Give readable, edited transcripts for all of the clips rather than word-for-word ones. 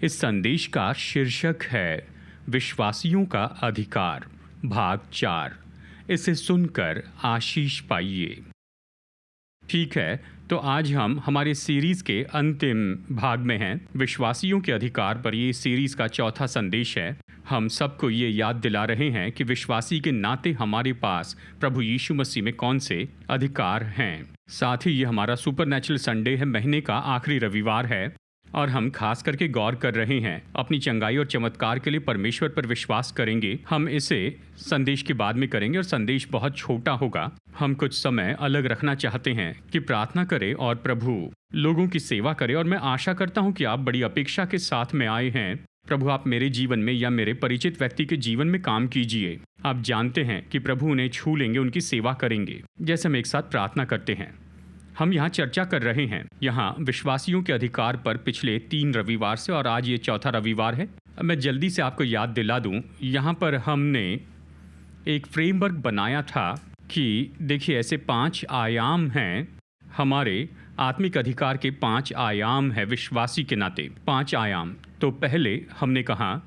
इस संदेश का शीर्षक है विश्वासियों का अधिकार, भाग 4। इसे सुनकर आशीष पाइए। ठीक है, तो आज हम हमारे सीरीज के अंतिम भाग में हैं। विश्वासियों के अधिकार पर ये सीरीज का चौथा संदेश है। हम सबको ये याद दिला रहे हैं कि विश्वासी के नाते हमारे पास प्रभु यीशु मसीह में कौन से अधिकार हैं। साथ ही ये हमारा सुपरनैचुरल संडे है, महीने का आखिरी रविवार है, और हम खास करके गौर कर रहे हैं अपनी चंगाई और चमत्कार के लिए परमेश्वर पर विश्वास करेंगे। हम इसे संदेश के बाद में करेंगे और संदेश बहुत छोटा होगा। हम कुछ समय अलग रखना चाहते हैं कि प्रार्थना करें और प्रभु लोगों की सेवा करें। और मैं आशा करता हूं कि आप बड़ी अपेक्षा के साथ में आए हैं। प्रभु, आप मेरे जीवन में या मेरे परिचित व्यक्ति के जीवन में काम कीजिए। आप जानते हैं कि प्रभु उन्हें छू लेंगे, उनकी सेवा करेंगे। जैसे हम एक साथ प्रार्थना करते हैं, हम यहाँ चर्चा कर रहे हैं यहाँ विश्वासियों के अधिकार पर पिछले 3 रविवार से, और आज ये चौथा रविवार है। मैं जल्दी से आपको याद दिला दूँ, यहाँ पर हमने एक फ्रेमवर्क बनाया था कि देखिए ऐसे 5 आयाम हैं। हमारे आत्मिक अधिकार के 5 आयाम हैं विश्वासी के नाते, 5 आयाम। तो पहले हमने कहा,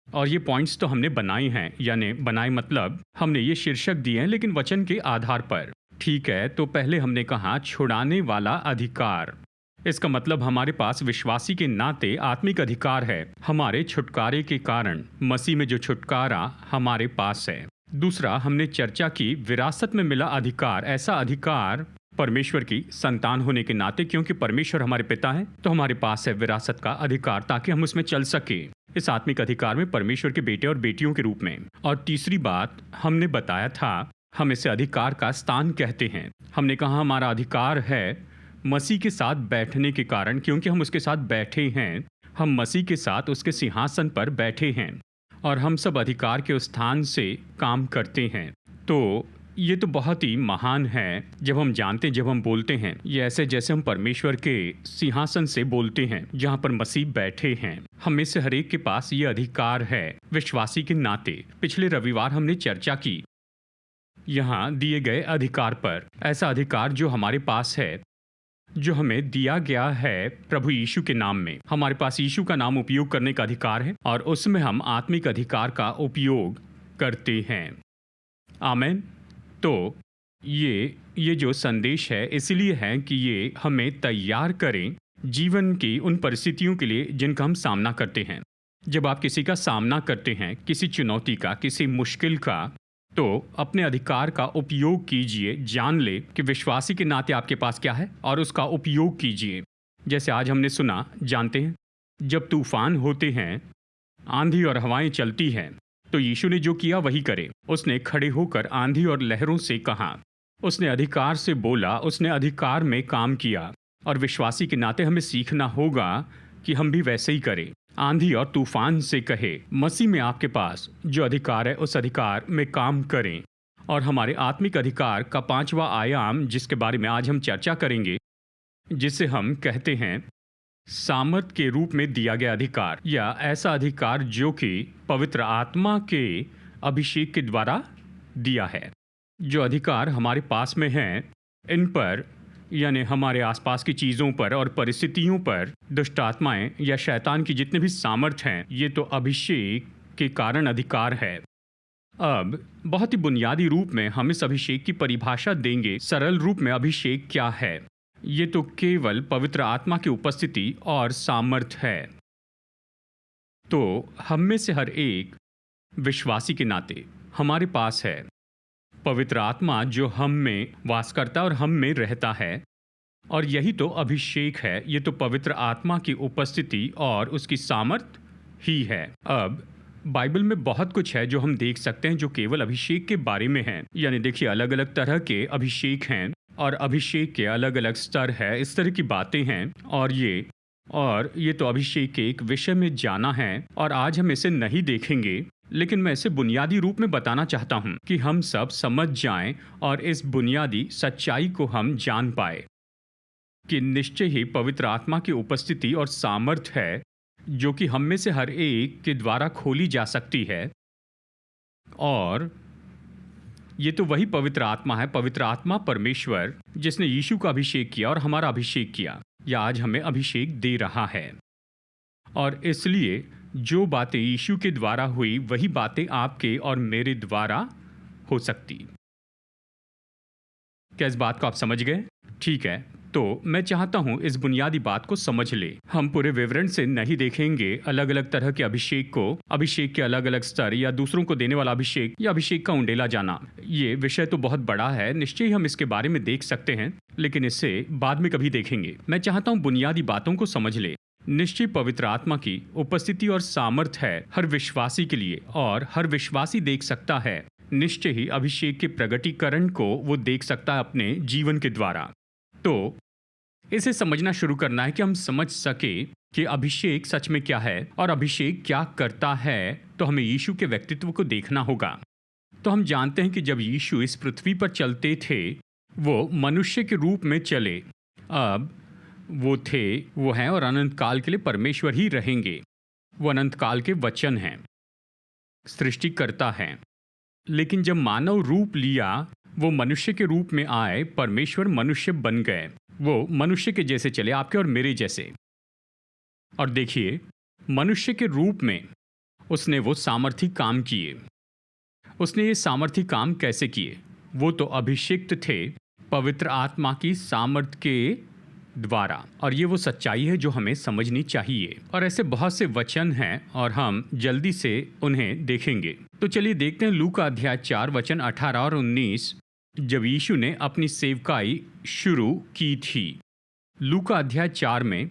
और ये पॉइंट्स तो हमने बनाए हैं, यानी बनाए मतलब हमने ये शीर्षक दिए हैं लेकिन वचन के आधार पर। ठीक है, तो पहले हमने कहा छुड़ाने वाला अधिकार। इसका मतलब हमारे पास विश्वासी के नाते आत्मिक अधिकार है, हमारे छुटकारे के कारण मसीह में जो छुटकारा हमारे पास है। दूसरा, हमने चर्चा की विरासत में मिला अधिकार। ऐसा अधिकार परमेश्वर की संतान होने के नाते, क्योंकि परमेश्वर हमारे पिता है, तो हमारे पास है विरासत का अधिकार, ताकि हम उसमें चल सके, इस आत्मिक अधिकार में परमेश्वर के बेटे और बेटियों के रूप में। और तीसरी बात हमने बताया था, हम इसे अधिकार का स्थान कहते हैं। हमने कहा हमारा अधिकार है मसीह के साथ बैठने के कारण, क्योंकि हम उसके साथ बैठे हैं, हम मसीह के साथ उसके सिंहासन पर बैठे हैं, और हम सब अधिकार के उस स्थान से काम करते हैं। तो ये तो बहुत ही महान है जब हम जानते, जब हम बोलते हैं, ये ऐसे जैसे हम परमेश्वर के सिंहासन से बोलते हैं जहाँ पर मसीह बैठे हैं। हम में से हर एक के पास ये अधिकार है विश्वासी के नाते। पिछले रविवार हमने चर्चा की यहाँ दिए गए अधिकार पर। ऐसा अधिकार जो हमारे पास है, जो हमें दिया गया है प्रभु यीशु के नाम में। हमारे पास यीशु का नाम उपयोग करने का अधिकार है, और उसमें हम आत्मिक अधिकार का उपयोग करते हैं। आमीन। तो ये जो संदेश है इसलिए है कि ये हमें तैयार करें जीवन की उन परिस्थितियों के लिए जिनका हम सामना करते हैं। जब आप किसी का सामना करते हैं, किसी चुनौती का, किसी मुश्किल का, तो अपने अधिकार का उपयोग कीजिए। जान ले कि विश्वासी के नाते आपके पास क्या है और उसका उपयोग कीजिए। जैसे आज हमने सुना, जानते हैं जब तूफान होते हैं, आंधी और हवाएं चलती हैं, तो यीशु ने जो किया वही करे। उसने खड़े होकर आंधी और लहरों से कहा, उसने अधिकार से बोला, उसने अधिकार में काम किया। और विश्वासी के नाते हमें सीखना होगा कि हम भी वैसे ही करें। आंधी और तूफान से कहे, मसीह में आपके पास जो अधिकार है उस अधिकार में काम करें। और हमारे आत्मिक अधिकार का 5वां आयाम, जिसके बारे में आज हम चर्चा करेंगे, जिसे हम कहते हैं सामर्थ के रूप में दिया गया अधिकार, या ऐसा अधिकार जो कि पवित्र आत्मा के अभिषेक के द्वारा दिया है। जो अधिकार हमारे पास में हैं, इन पर यानी हमारे आसपास की चीज़ों पर और परिस्थितियों पर दुष्ट आत्माएं या शैतान की जितने भी सामर्थ हैं, ये तो अभिषेक के कारण अधिकार है। अब बहुत ही बुनियादी रूप में हम इस अभिषेक की परिभाषा देंगे। सरल रूप में अभिषेक क्या है? ये तो केवल पवित्र आत्मा की उपस्थिति और सामर्थ है। तो हम में से हर एक विश्वासी के नाते हमारे पास है पवित्र आत्मा, जो हम में वास करता और हम में रहता है, और यही तो अभिषेक है। ये तो पवित्र आत्मा की उपस्थिति और उसकी सामर्थ ही है। अब बाइबल में बहुत कुछ है जो हम देख सकते हैं जो केवल अभिषेक के बारे में है। यानी देखिए, अलग अलग तरह के अभिषेक हैं और अभिषेक के अलग अलग स्तर है, इस तरह की बातें हैं। और ये तो अभिषेक के एक विषय में जाना है, और आज हम इसे नहीं देखेंगे, लेकिन मैं इसे बुनियादी रूप में बताना चाहता हूं कि हम सब समझ जाएं और इस बुनियादी सच्चाई को हम जान पाए कि निश्चय ही पवित्र आत्मा की उपस्थिति और सामर्थ है, जो कि हम में से हर एक के द्वारा खोली जा सकती है। और ये तो वही पवित्र आत्मा है, पवित्र आत्मा परमेश्वर, जिसने यीशु का अभिषेक किया और हमारा अभिषेक किया, या आज हमें अभिषेक दे रहा है। और इसलिए जो बातें यीशु के द्वारा हुई वही बातें आपके और मेरे द्वारा हो सकती। क्या इस बात को आप समझ गए? ठीक है, तो मैं चाहता हूं इस बुनियादी बात को समझ ले। हम पूरे विवरण से नहीं देखेंगे अलग अलग तरह के अभिषेक को, अभिषेक के अलग अलग स्तर या दूसरों को देने वाला अभिषेक या अभिषेक का उंडेला जाना। ये विषय तो बहुत बड़ा है, निश्चय ही हम इसके बारे में देख सकते हैं, लेकिन इसे बाद में कभी देखेंगे। मैं चाहता हूं बुनियादी बातों को समझ ले। निश्चय पवित्र आत्मा की उपस्थिति और सामर्थ है हर विश्वासी के लिए, और हर विश्वासी देख सकता है। निश्चय ही अभिषेक के प्रगटीकरण को वो देख सकता है अपने जीवन के द्वारा। तो इसे समझना शुरू करना है कि हम समझ सके कि अभिषेक सच में क्या है और अभिषेक क्या करता है। तो हमें यीशु के व्यक्तित्व को देखना होगा। तो हम जानते हैं कि जब यीशु इस पृथ्वी पर चलते थे, वो मनुष्य के रूप में चले। अब वो थे, वो हैं और अनंत काल के लिए परमेश्वर ही रहेंगे। वो अनंत काल के वचन हैं, सृष्टिकर्ता हैं। लेकिन जब मानव रूप लिया, वो मनुष्य के रूप में आए, परमेश्वर मनुष्य बन गए। वो मनुष्य के जैसे चले, आपके और मेरे जैसे। और देखिए, मनुष्य के रूप में उसने वो सामर्थी काम किए। उसने ये सामर्थी काम कैसे किए? वो तो अभिषिक्त थे पवित्र आत्मा की सामर्थ के द्वारा। और ये वो सच्चाई है जो हमें समझनी चाहिए। और ऐसे बहुत से वचन हैं और हम जल्दी से उन्हें देखेंगे। तो चलिए देखते हैं लूका अध्याय 4 वचन 18 और 19, जब यीशु ने अपनी सेवकाई शुरू की थी। लूका अध्याय 4 में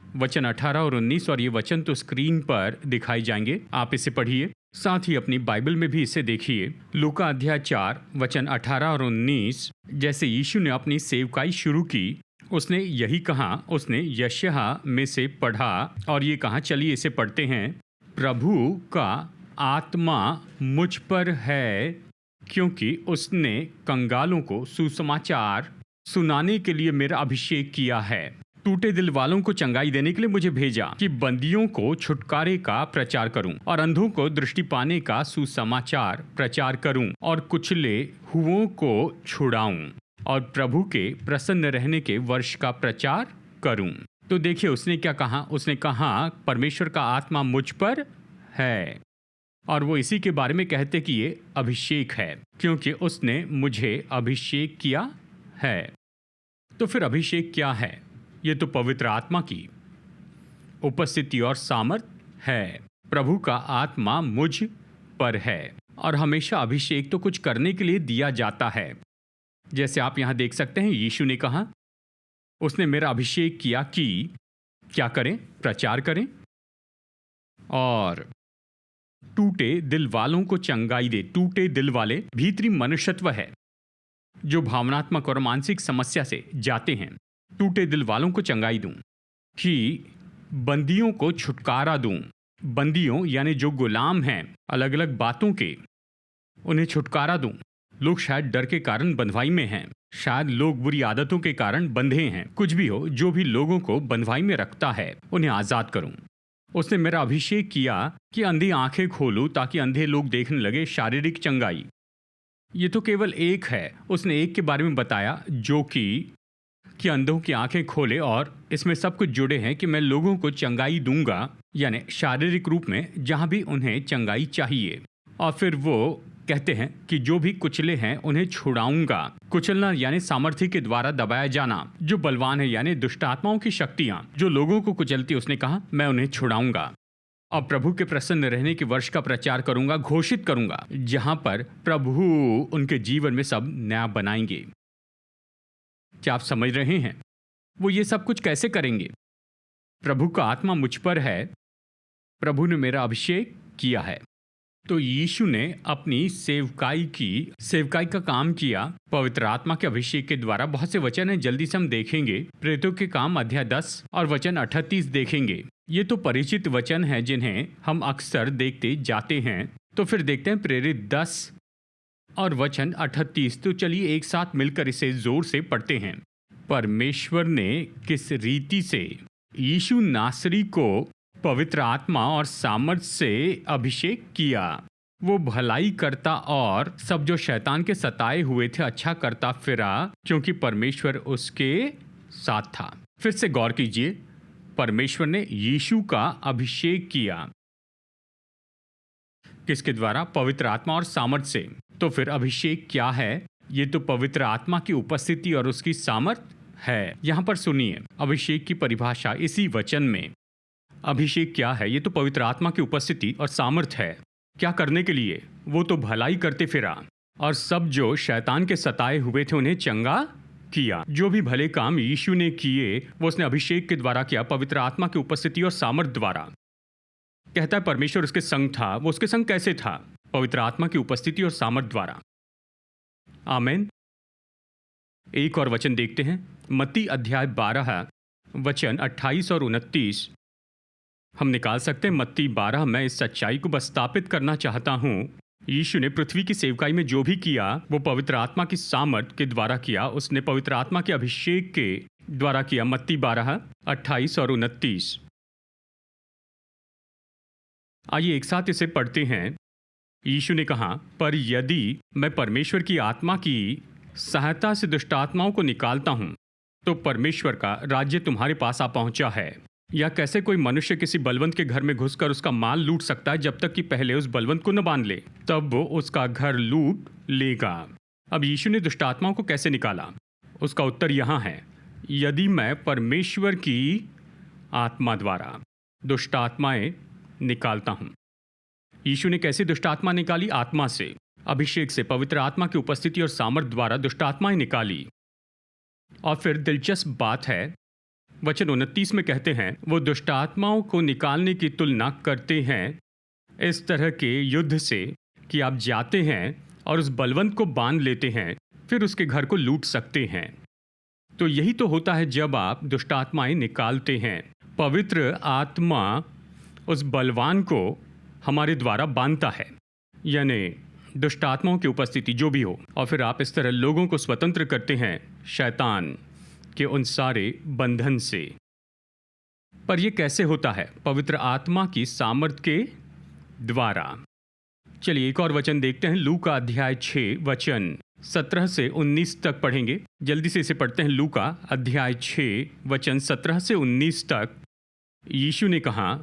वचन 18 और 19, और ये वचन तो स्क्रीन पर दिखाई जाएंगे, आप इसे पढ़िए। साथ ही अपनी बाइबल में भी इसे देखिए। लूका अध्याय 4 वचन 18 और 19, जैसे यीशु ने अपनी सेवकाई शुरू की, उसने यही कहा। उसने यशायाह में से पढ़ा और ये कहा, चलिए इसे पढ़ते हैं। प्रभु का आत्मा मुझ पर है, क्योंकि उसने कंगालों को सुसमाचार सुनाने के लिए मेरा अभिषेक किया है। टूटे दिल वालों को चंगाई देने के लिए मुझे भेजा, कि बंदियों को छुटकारे का प्रचार करूं और अंधों को दृष्टि पाने का सुसमाचार प्रचार करूं और कुचले हुओं को छुड़ाऊं और प्रभु के प्रसन्न रहने के वर्ष का प्रचार करूं। तो देखिए उसने क्या कहा। उसने कहा परमेश्वर का आत्मा मुझ पर है, और वो इसी के बारे में कहते कि ये अभिषेक है, क्योंकि उसने मुझे अभिषेक किया है। तो फिर अभिषेक क्या है? ये तो पवित्र आत्मा की उपस्थिति और सामर्थ है। प्रभु का आत्मा मुझ पर है, और हमेशा अभिषेक तो कुछ करने के लिए दिया जाता है। जैसे आप यहां देख सकते हैं, यीशु ने कहा उसने मेरा अभिषेक किया कि क्या करें? प्रचार करें और टूटे दिल वालों को चंगाई दे। टूटे दिल वाले भीतरी मनुष्यत्व है जो भावनात्मक और मानसिक समस्या से जाते हैं। टूटे दिल वालों को चंगाई दूं, कि बंदियों को छुटकारा दूं। बंदियों यानी जो गुलाम हैं अलग अलग बातों के, उन्हें छुटकारा दूं। लोग शायद डर के कारण बंधवाई में हैं, शायद लोग बुरी आदतों के कारण बंधे हैं। कुछ भी हो, जो भी लोगों को बंधवाई में रखता है उन्हें आज़ाद करूं। उसने मेरा अभिषेक किया कि अंधी आंखें खोलूं, ताकि अंधे लोग देखने लगे। शारीरिक चंगाई ये तो केवल एक है। उसने एक के बारे में बताया जो कि अंधों की आंखें खोले, और इसमें सब कुछ जुड़े हैं कि मैं लोगों को चंगाई दूंगा, यानी शारीरिक रूप में जहां भी उन्हें चंगाई चाहिए। और फिर वो कहते हैं कि जो भी कुचले हैं उन्हें छुड़ाऊंगा। कुचलना यानी सामर्थ्य के द्वारा दबाया जाना। जो बलवान है यानी दुष्ट आत्माओं की शक्तियां जो लोगों को कुचलती, उसने कहा मैं उन्हें छुड़ाऊंगा। और प्रभु के प्रसन्न रहने के वर्ष का प्रचार करूंगा, घोषित करूंगा, जहां पर प्रभु उनके जीवन में सब नया बनाएंगे। क्या आप समझ रहे हैं? वो ये सब कुछ कैसे करेंगे? प्रभु का आत्मा मुझ पर है, प्रभु ने मेरा अभिषेक किया है। तो यीशु ने अपनी सेवकाई का काम किया पवित्र आत्मा के अभिषेक के द्वारा। बहुत से वचन हैं, जल्दी से हम देखेंगे। प्रेरितों के काम अध्याय 10 और वचन 38 देखेंगे। ये तो परिचित वचन हैं जिन्हें हम अक्सर देखते जाते हैं। तो फिर देखते हैं प्रेरित 10 और वचन 38। तो चलिए एक साथ मिलकर इसे जोर से पढ़ते हैं। परमेश्वर ने किस रीति से यीशु नासरी को पवित्र आत्मा और सामर्थ से अभिषेक किया। वो भलाई करता और सब जो शैतान के सताए हुए थे अच्छा करता फिरा, क्योंकि परमेश्वर उसके साथ था। फिर से गौर कीजिए, परमेश्वर ने यीशु का अभिषेक किया। किसके द्वारा? पवित्र आत्मा और सामर्थ से। तो फिर अभिषेक क्या है? ये तो पवित्र आत्मा की उपस्थिति और उसकी सामर्थ है। यहां पर सुनिए, अभिषेक की परिभाषा इसी वचन में। अभिषेक क्या है? ये तो पवित्र आत्मा की उपस्थिति और सामर्थ है। क्या करने के लिए? वो तो भलाई करते फिरा और सब जो शैतान के सताए हुए थे उन्हें चंगा किया। जो भी भले काम यीशु ने किए वो उसने अभिषेक के द्वारा किया, पवित्र आत्मा की उपस्थिति और सामर्थ द्वारा। कहता है परमेश्वर उसके संग था। वो उसके संग कैसे था? पवित्र आत्मा की उपस्थिति और सामर्थ द्वारा। आमीन। एक और वचन देखते हैं, मत्ती अध्याय 12 वचन 28 और 29 हम निकाल सकते हैं। मत्ती 12। मैं इस सच्चाई को बस स्थापित करना चाहता हूं। यीशु ने पृथ्वी की सेवकाई में जो भी किया वो पवित्र आत्मा की सामर्थ के द्वारा किया। उसने पवित्र आत्मा के अभिषेक के द्वारा किया। मत्ती 12, 28 और 29। आइए एक साथ इसे पढ़ते हैं। यीशु ने कहा, पर यदि मैं परमेश्वर की आत्मा की सहायता से दुष्ट आत्माओं को निकालता हूं तो परमेश्वर का राज्य तुम्हारे पास आ पहुंचा है। या कैसे कोई मनुष्य किसी बलवंत के घर में घुसकर उसका माल लूट सकता है जब तक कि पहले उस बलवंत को न बांध ले? तब वो उसका घर लूट लेगा। अब यीशु ने दुष्ट आत्माओं को कैसे निकाला? उसका उत्तर यहाँ है, यदि मैं परमेश्वर की आत्मा द्वारा दुष्ट आत्माएं निकालता हूँ। यीशु ने कैसे दुष्ट आत्मा निकाली? आत्मा से, अभिषेक से, पवित्र आत्मा की उपस्थिति और सामर्थ द्वारा दुष्ट आत्माएं निकाली। और फिर दिलचस्प बात है, वचन 29 में कहते हैं, वो दुष्ट आत्माओं को निकालने की तुलना करते हैं इस तरह के युद्ध से कि आप जाते हैं और उस बलवंत को बांध लेते हैं, फिर उसके घर को लूट सकते हैं। तो यही तो होता है जब आप दुष्ट आत्माएं निकालते हैं। पवित्र आत्मा उस बलवान को हमारे द्वारा बांधता है, यानी दुष्ट आत्माओं की उपस्थिति जो भी हो, और फिर आप इस तरह लोगों को स्वतंत्र करते हैं शैतान के उन सारे बंधन से। पर यह कैसे होता है? पवित्र आत्मा की सामर्थ के द्वारा। चलिए एक और वचन देखते हैं। लूका अध्याय 6 वचन 17 से 19 तक पढ़ेंगे। जल्दी से इसे पढ़ते हैं। लूका अध्याय 6 वचन 17 से 19 तक यीशु ने कहा,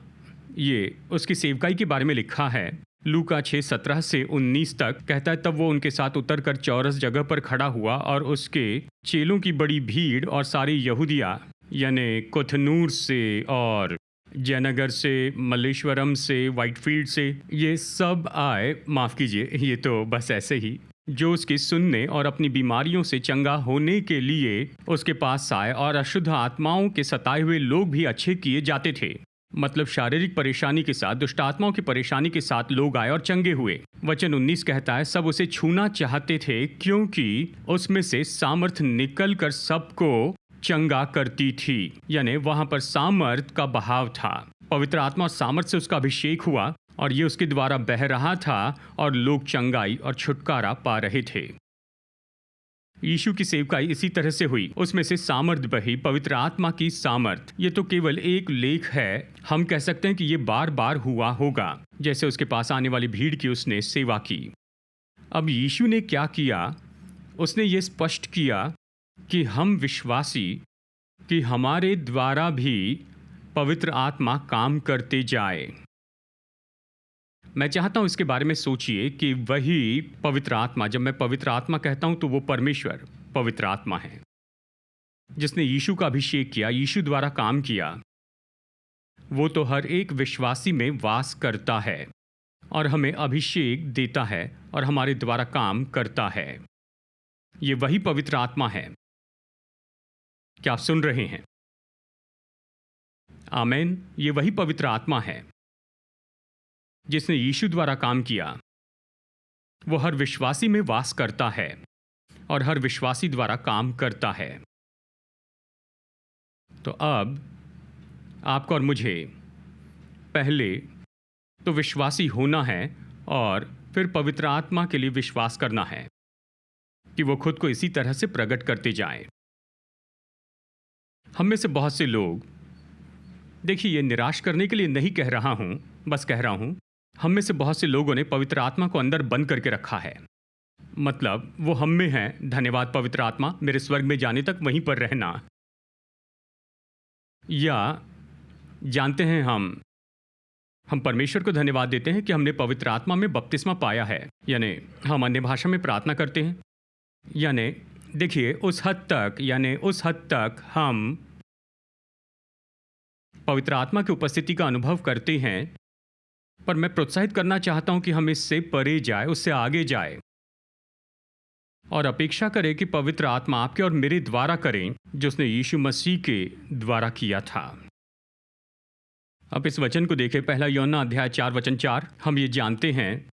ये उसकी सेवकाई के बारे में लिखा है। लूका 6, 17 से 19 तक कहता है, तब वो उनके साथ उतरकर चौरस जगह पर खड़ा हुआ और उसके चेलों की बड़ी भीड़ और सारी यहूदिया यानी कोथनूर से और जयनगर से, मल्लेश्वरम से, वाइटफील्ड से, ये सब आए। माफ़ कीजिए, ये तो बस ऐसे ही, जो उसके सुनने और अपनी बीमारियों से चंगा होने के लिए उसके पास आए। और अशुद्ध आत्माओं के सताए हुए लोग भी अच्छे किए जाते थे। मतलब शारीरिक परेशानी के साथ, दुष्ट आत्माओं की परेशानी के साथ लोग आए और चंगे हुए। वचन 19 कहता है, सब उसे छूना चाहते थे क्योंकि उसमें से सामर्थ निकल कर सबको चंगा करती थी। यानी वहां पर सामर्थ का बहाव था। पवित्र आत्मा और सामर्थ से उसका अभिषेक हुआ और ये उसके द्वारा बह रहा था और लोग चंगाई और छुटकारा पा रहे थे। यीशु की सेवकाई इसी तरह से हुई। उसमें से सामर्थ बही, पवित्र आत्मा की सामर्थ। ये तो केवल एक लेख है। हम कह सकते हैं कि ये बार बार हुआ होगा, जैसे उसके पास आने वाली भीड़ की उसने सेवा की। अब यीशु ने क्या किया? उसने ये स्पष्ट किया कि हम विश्वासी कि हमारे द्वारा भी पवित्र आत्मा काम करते जाए। मैं चाहता हूं इसके बारे में सोचिए कि वही पवित्र आत्मा, जब मैं पवित्र आत्मा कहता हूं तो वो परमेश्वर पवित्र आत्मा है जिसने यीशु का अभिषेक किया, यीशु द्वारा काम किया। वो तो हर एक विश्वासी में वास करता है और हमें अभिषेक देता है और हमारे द्वारा काम करता है। ये वही पवित्र आत्मा है। क्या आप सुन रहे हैं? आमीन। ये वही पवित्र आत्मा है जिसने यीशु द्वारा काम किया। वो हर विश्वासी में वास करता है और हर विश्वासी द्वारा काम करता है। तो अब आपको और मुझे पहले तो विश्वासी होना है और फिर पवित्र आत्मा के लिए विश्वास करना है कि वो खुद को इसी तरह से प्रकट करते जाएं। हम में से बहुत से लोग, देखिए ये निराश करने के लिए नहीं कह रहा हूं, बस कह रहा हूं, हम में से बहुत से लोगों ने पवित्र आत्मा को अंदर बंद करके रखा है। मतलब वो हम में है, धन्यवाद पवित्र आत्मा, मेरे स्वर्ग में जाने तक वहीं पर रहना। या जानते हैं हम परमेश्वर को धन्यवाद देते हैं कि हमने पवित्र आत्मा में बपतिस्मा पाया है, यानी हम अन्य भाषा में प्रार्थना करते हैं। यानी देखिए, उस हद तक हम पवित्र आत्मा की उपस्थिति का अनुभव करते हैं। पर मैं प्रोत्साहित करना चाहता हूं कि हम इससे परे जाए, उससे आगे जाए और अपेक्षा करें कि पवित्र आत्मा आपके और मेरे द्वारा करें जो उसने यीशु मसीह के द्वारा किया था। अब इस वचन को देखें, पहला यूहन्ना अध्याय 4 वचन 4। हम ये जानते हैं,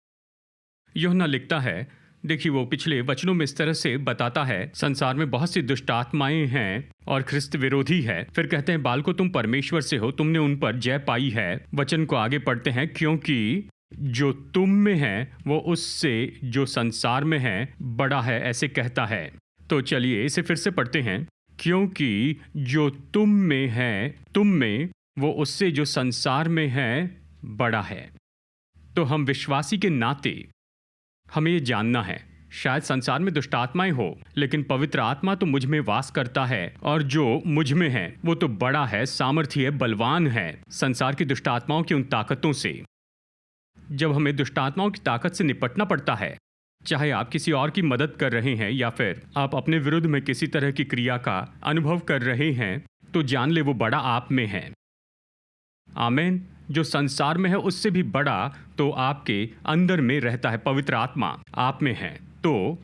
यूहन्ना लिखता है, देखिए वो पिछले वचनों में इस तरह से बताता है, संसार में बहुत सी दुष्ट आत्माएं हैं और ख्रिस्त विरोधी है। फिर कहते हैं, बालको तुम परमेश्वर से हो, तुमने उन पर जय पाई है। वचन को आगे पढ़ते हैं, क्योंकि जो तुम में है वो उससे जो संसार में है बड़ा है, ऐसे कहता है। तो चलिए इसे फिर से पढ़ते हैं, क्योंकि जो तुम में वो उससे जो संसार में है बड़ा है। तो हम विश्वासी के नाते हमें ये जानना है, शायद संसार में दुष्ट आत्माएं हो, लेकिन पवित्र आत्मा तो मुझ में वास करता है और जो मुझ में है वो तो बड़ा है, सामर्थी है, बलवान है संसार की दुष्ट आत्माओं की उन ताकतों से। जब हमें दुष्ट आत्माओं की ताकत से निपटना पड़ता है, चाहे आप किसी और की मदद कर रहे हैं या फिर आप अपने विरुद्ध में किसी तरह की क्रिया का अनुभव कर रहे हैं, तो जान ले वो बड़ा आप में है। आमीन। जो संसार में है उससे भी बड़ा तो आपके अंदर में रहता है, पवित्र आत्मा आप में है। तो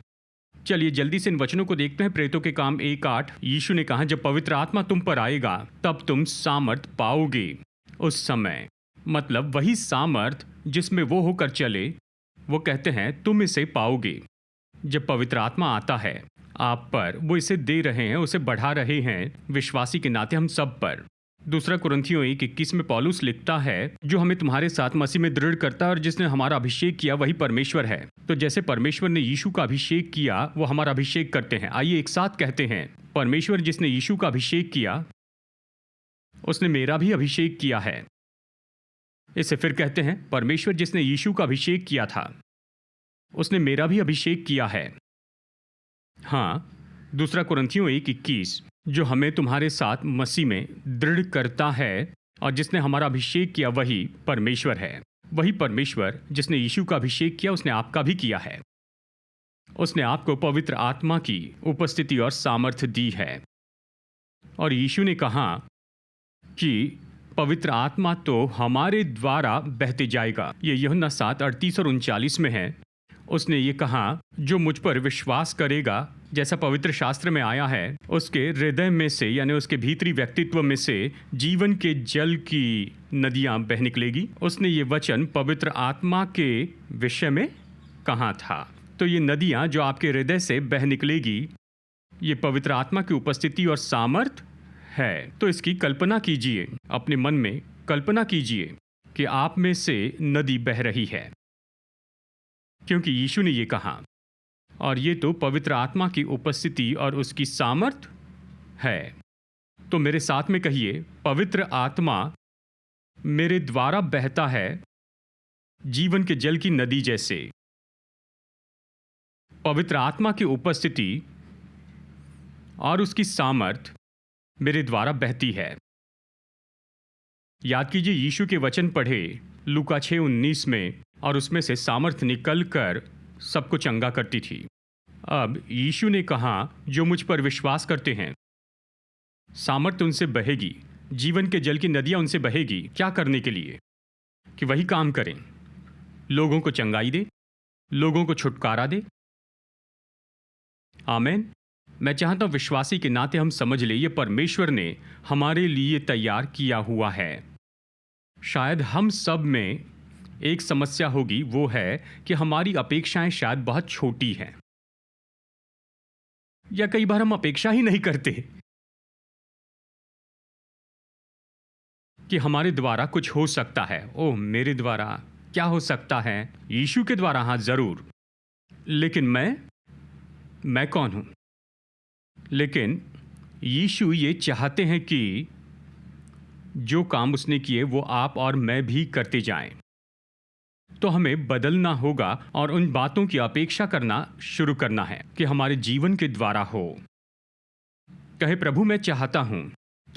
चलिए जल्दी से इन वचनों को देखते हैं। प्रेरितों के काम 1:8, यीशु ने कहा, जब पवित्र आत्मा तुम पर आएगा तब तुम सामर्थ पाओगे। उस समय मतलब वही सामर्थ जिसमें वो होकर चले, वो कहते हैं तुम इसे पाओगे। जब पवित्र आत्मा आता है आप पर, वो इसे दे रहे हैं, उसे बढ़ा रहे हैं विश्वासी के नाते हम सब पर। दूसरा कुरिन्थियों 1:21 में पौलुस लिखता है, जो हमें तुम्हारे साथ मसीह में दृढ़ करता है और जिसने हमारा अभिषेक किया वही परमेश्वर है। तो जैसे परमेश्वर ने यीशु का अभिषेक किया, वो हमारा अभिषेक करते हैं। आइए एक साथ कहते हैं, परमेश्वर जिसने यीशु का अभिषेक किया उसने मेरा भी अभिषेक किया है। इसे फिर कहते हैं, परमेश्वर जिसने यीशु का अभिषेक किया था उसने मेरा भी अभिषेक किया है। हाँ, दूसरा कुरिन्थियों 1:21, जो हमें तुम्हारे साथ मसीह में दृढ़ करता है और जिसने हमारा अभिषेक किया वही परमेश्वर है। वही परमेश्वर जिसने यीशु का अभिषेक किया उसने आपका भी किया है। उसने आपको पवित्र आत्मा की उपस्थिति और सामर्थ्य दी है। और यीशु ने कहा कि पवित्र आत्मा तो हमारे द्वारा बहते जाएगा। ये यूहन्ना 7:38 और 39 में है। उसने ये कहा, जो मुझ पर विश्वास करेगा, जैसा पवित्र शास्त्र में आया है, उसके हृदय में से यानी उसके भीतरी व्यक्तित्व में से जीवन के जल की नदियां बह निकलेगी। उसने ये वचन पवित्र आत्मा के विषय में कहा था। तो ये नदियां जो आपके हृदय से बह निकलेगी, ये पवित्र आत्मा की उपस्थिति और सामर्थ है। तो इसकी कल्पना कीजिए, अपने मन में कल्पना कीजिए कि आप में से नदी बह रही है, क्योंकि यीशु ने ये कहा। और ये तो पवित्र आत्मा की उपस्थिति और उसकी सामर्थ है। तो मेरे साथ में कहिए, पवित्र आत्मा मेरे द्वारा बहता है जीवन के जल की नदी जैसे। पवित्र आत्मा की उपस्थिति और उसकी सामर्थ मेरे द्वारा बहती है। याद कीजिए, यीशु के वचन पढ़े लूका 6:19 में, और उसमें से सामर्थ निकल कर सबको चंगा करती थी। अब यीशु ने कहा, जो मुझ पर विश्वास करते हैं, सामर्थ उनसे बहेगी, जीवन के जल की नदियां उनसे बहेगी। क्या करने के लिए? कि वही काम करें, लोगों को चंगाई दे, लोगों को छुटकारा दे। आमीन। मैं चाहता हूं विश्वासी के नाते हम समझ ले, ये परमेश्वर ने हमारे लिए तैयार किया हुआ है। शायद हम सब में एक समस्या होगी, वो है कि हमारी अपेक्षाएं शायद बहुत छोटी हैं, या कई बार हम अपेक्षा ही नहीं करते कि हमारे द्वारा कुछ हो सकता है। ओह, मेरे द्वारा क्या हो सकता है? यीशु के द्वारा हाँ जरूर, लेकिन मैं कौन हूं? लेकिन यीशु ये चाहते हैं कि जो काम उसने किए वो आप और मैं भी करते जाएं। तो हमें बदलना होगा और उन बातों की अपेक्षा करना शुरू करना है कि हमारे जीवन के द्वारा हो। कहे, प्रभु मैं चाहता हूं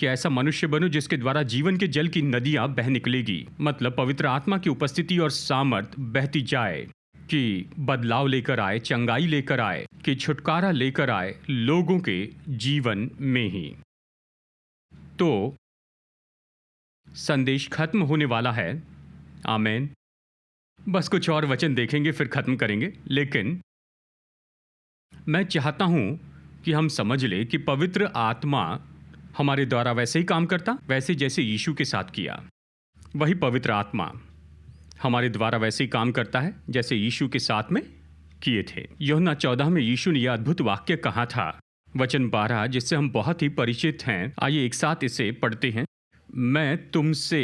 कि ऐसा मनुष्य बनो जिसके द्वारा जीवन के जल की नदियां बह निकलेगी, मतलब पवित्र आत्मा की उपस्थिति और सामर्थ बहती जाए, कि बदलाव लेकर आए, चंगाई लेकर आए, कि छुटकारा लेकर आए लोगों के जीवन में ही। तो संदेश खत्म होने वाला है। आमीन। बस कुछ और वचन देखेंगे फिर खत्म करेंगे, लेकिन मैं चाहता हूं कि हम समझ ले कि पवित्र आत्मा हमारे द्वारा वैसे ही काम करता, वैसे जैसे यीशु के साथ किया। वही पवित्र आत्मा हमारे द्वारा वैसे ही काम करता है जैसे यीशु के साथ में किए थे। यूहन्ना 14 में यीशु ने यह अद्भुत वाक्य कहा था, वचन 12, जिससे हम बहुत ही परिचित हैं। आइए एक साथ इसे पढ़ते हैं। मैं तुमसे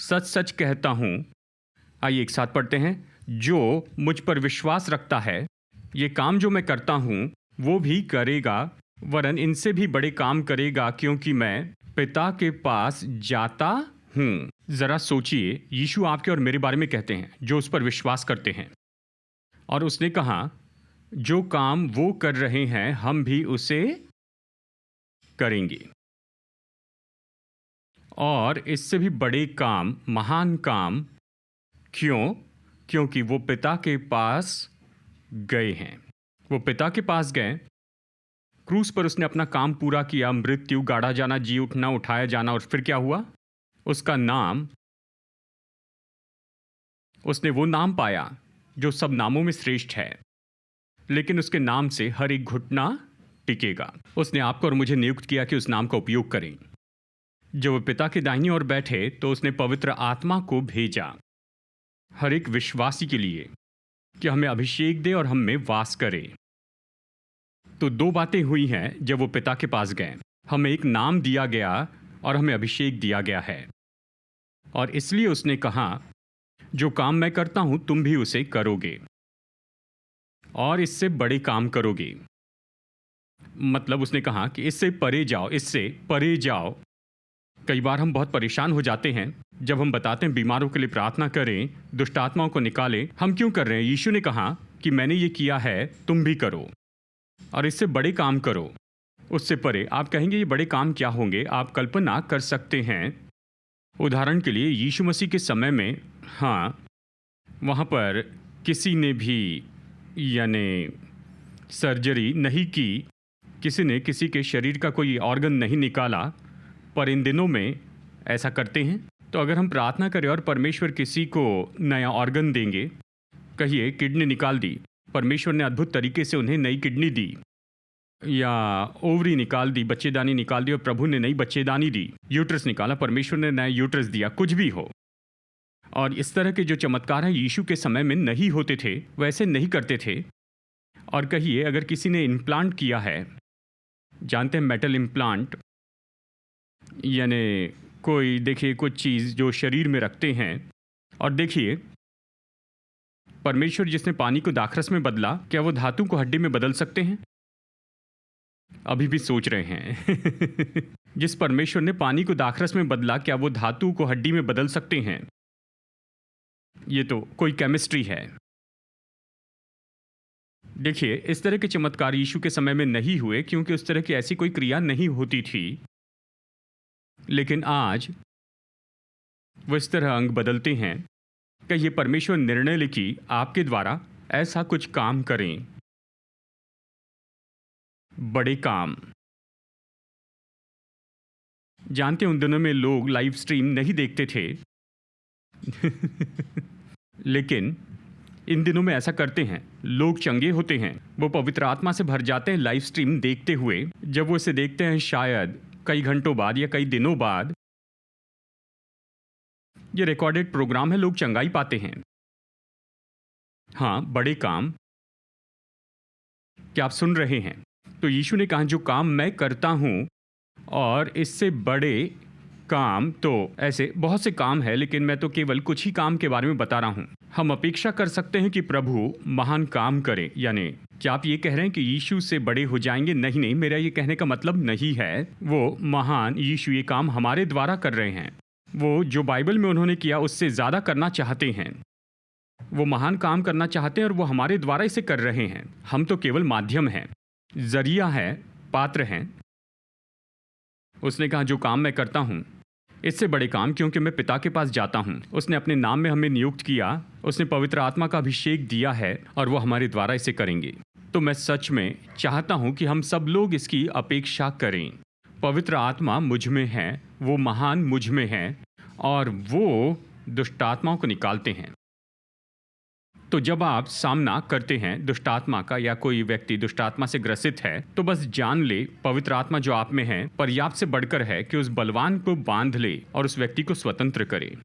सच सच कहता हूं, आइए एक साथ पढ़ते हैं, जो मुझ पर विश्वास रखता है, ये काम जो मैं करता हूं वो भी करेगा, वरन इनसे भी बड़े काम करेगा, क्योंकि मैं पिता के पास जाता हूं। जरा सोचिए, यीशु आपके और मेरे बारे में कहते हैं जो उस पर विश्वास करते हैं, और उसने कहा जो काम वो कर रहे हैं हम भी उसे करेंगे, और इससे भी बड़े काम, महान काम। क्यों? क्योंकि वो पिता के पास गए हैं। वो पिता के पास गए, क्रूस पर उसने अपना काम पूरा किया, मृत्यु, गाड़ा जाना, जी उठना, उठाया जाना, और फिर क्या हुआ? उसका नाम, उसने वो नाम पाया जो सब नामों में श्रेष्ठ है, लेकिन उसके नाम से हर एक घुटना टिकेगा। उसने आपको और मुझे नियुक्त किया कि उस नाम का उपयोग करें। जब वो पिता के दाहिनी ओर बैठे तो उसने पवित्र आत्मा को भेजा हर एक विश्वासी के लिए कि हमें अभिषेक दे और हम में वास करे। तो दो बातें हुई हैं जब वो पिता के पास गए। हमें एक नाम दिया गया और हमें अभिषेक दिया गया है, और इसलिए उसने कहा जो काम मैं करता हूं तुम भी उसे करोगे, और इससे बड़े काम करोगे। मतलब उसने कहा कि इससे परे जाओ, इससे परे जाओ। कई बार हम बहुत परेशान हो जाते हैं जब हम बताते हैं बीमारों के लिए प्रार्थना करें, दुष्ट आत्माओं को निकालें। हम क्यों कर रहे हैं? यीशु ने कहा कि मैंने ये किया है, तुम भी करो, और इससे बड़े काम करो, उससे परे। आप कहेंगे ये बड़े काम क्या होंगे? आप कल्पना कर सकते हैं। उदाहरण के लिए यीशु मसीह के समय में, हाँ, वहाँ पर किसी ने भी यानी सर्जरी नहीं की, किसी ने किसी के शरीर का कोई ऑर्गन नहीं निकाला, पर इन दिनों में ऐसा करते हैं। तो अगर हम प्रार्थना करें और परमेश्वर किसी को नया ऑर्गन देंगे, कहिए किडनी निकाल दी, परमेश्वर ने अद्भुत तरीके से उन्हें नई किडनी दी, या ओवरी निकाल दी, बच्चेदानी निकाल दी और प्रभु ने नई बच्चेदानी दी, यूट्रस निकाला, परमेश्वर ने नया यूट्रस दिया, कुछ भी हो। और इस तरह के जो चमत्कार हैं यीशु के समय में नहीं होते थे, वैसे नहीं करते थे। और कहिए अगर किसी ने इम्प्लांट किया है, जानते हैं मेटल इम्प्लांट, यानी कोई, देखिए कुछ चीज़ जो शरीर में रखते हैं, और देखिए परमेश्वर जिसने पानी को दाखरस में बदला, क्या वो धातु को हड्डी में बदल सकते हैं? अभी भी सोच रहे हैं। जिस परमेश्वर ने पानी को दाखरस में बदला, क्या वो धातु को हड्डी में बदल सकते हैं? ये तो कोई केमिस्ट्री है। देखिए इस तरह के चमत्कार यीशु के समय में नहीं हुए, क्योंकि उस तरह की ऐसी कोई क्रिया नहीं होती थी। लेकिन आज वो इस तरह अंग बदलते हैं कि ये परमेश्वर निर्णय ले कि आपके द्वारा ऐसा कुछ काम करें, बड़े काम। जानते हैं उन दिनों में लोग लाइव स्ट्रीम नहीं देखते थे। लेकिन इन दिनों में ऐसा करते हैं, लोग चंगे होते हैं, वो पवित्र आत्मा से भर जाते हैं लाइव स्ट्रीम देखते हुए। जब वो इसे देखते हैं शायद कई घंटों बाद या कई दिनों बाद, ये रिकॉर्डेड प्रोग्राम है, लोग चंगाई पाते हैं। हाँ, बड़े काम। क्या आप सुन रहे हैं? तो यीशु ने कहा जो काम मैं करता हूं और इससे बड़े काम, तो ऐसे बहुत से काम है, लेकिन मैं तो केवल कुछ ही काम के बारे में बता रहा हूं। हम अपेक्षा कर सकते हैं कि प्रभु महान काम करे, यानी क्या आप ये कह रहे हैं कि यीशु से बड़े हो जाएंगे? नहीं नहीं, मेरा ये कहने का मतलब नहीं है। वो महान यीशु ये काम हमारे द्वारा कर रहे हैं। वो जो बाइबल में उन्होंने किया उससे ज़्यादा करना चाहते हैं। वो महान काम करना चाहते हैं और वो हमारे द्वारा इसे कर रहे हैं। हम तो केवल माध्यम हैं, जरिया है, पात्र हैं। उसने कहा, जो काम मैं करता हूँ इससे बड़े काम, क्योंकि मैं पिता के पास जाता हूँ। उसने अपने नाम में हमें नियुक्त किया, उसने पवित्र आत्मा का अभिषेक दिया है और वो हमारे द्वारा इसे करेंगे। तो मैं सच में चाहता हूँ कि हम सब लोग इसकी अपेक्षा करें। पवित्र आत्मा मुझ में है, वो महान मुझ में है और वो दुष्ट आत्माओं को निकालते हैं। तो जब आप सामना करते हैं दुष्ट आत्मा का या कोई व्यक्ति दुष्ट आत्मा से ग्रसित है, तो बस जान ले पवित्र आत्मा जो आप में है पर्याप्त से बढ़कर है कि उस बलवान को बांध ले और उस व्यक्ति को स्वतंत्र करे।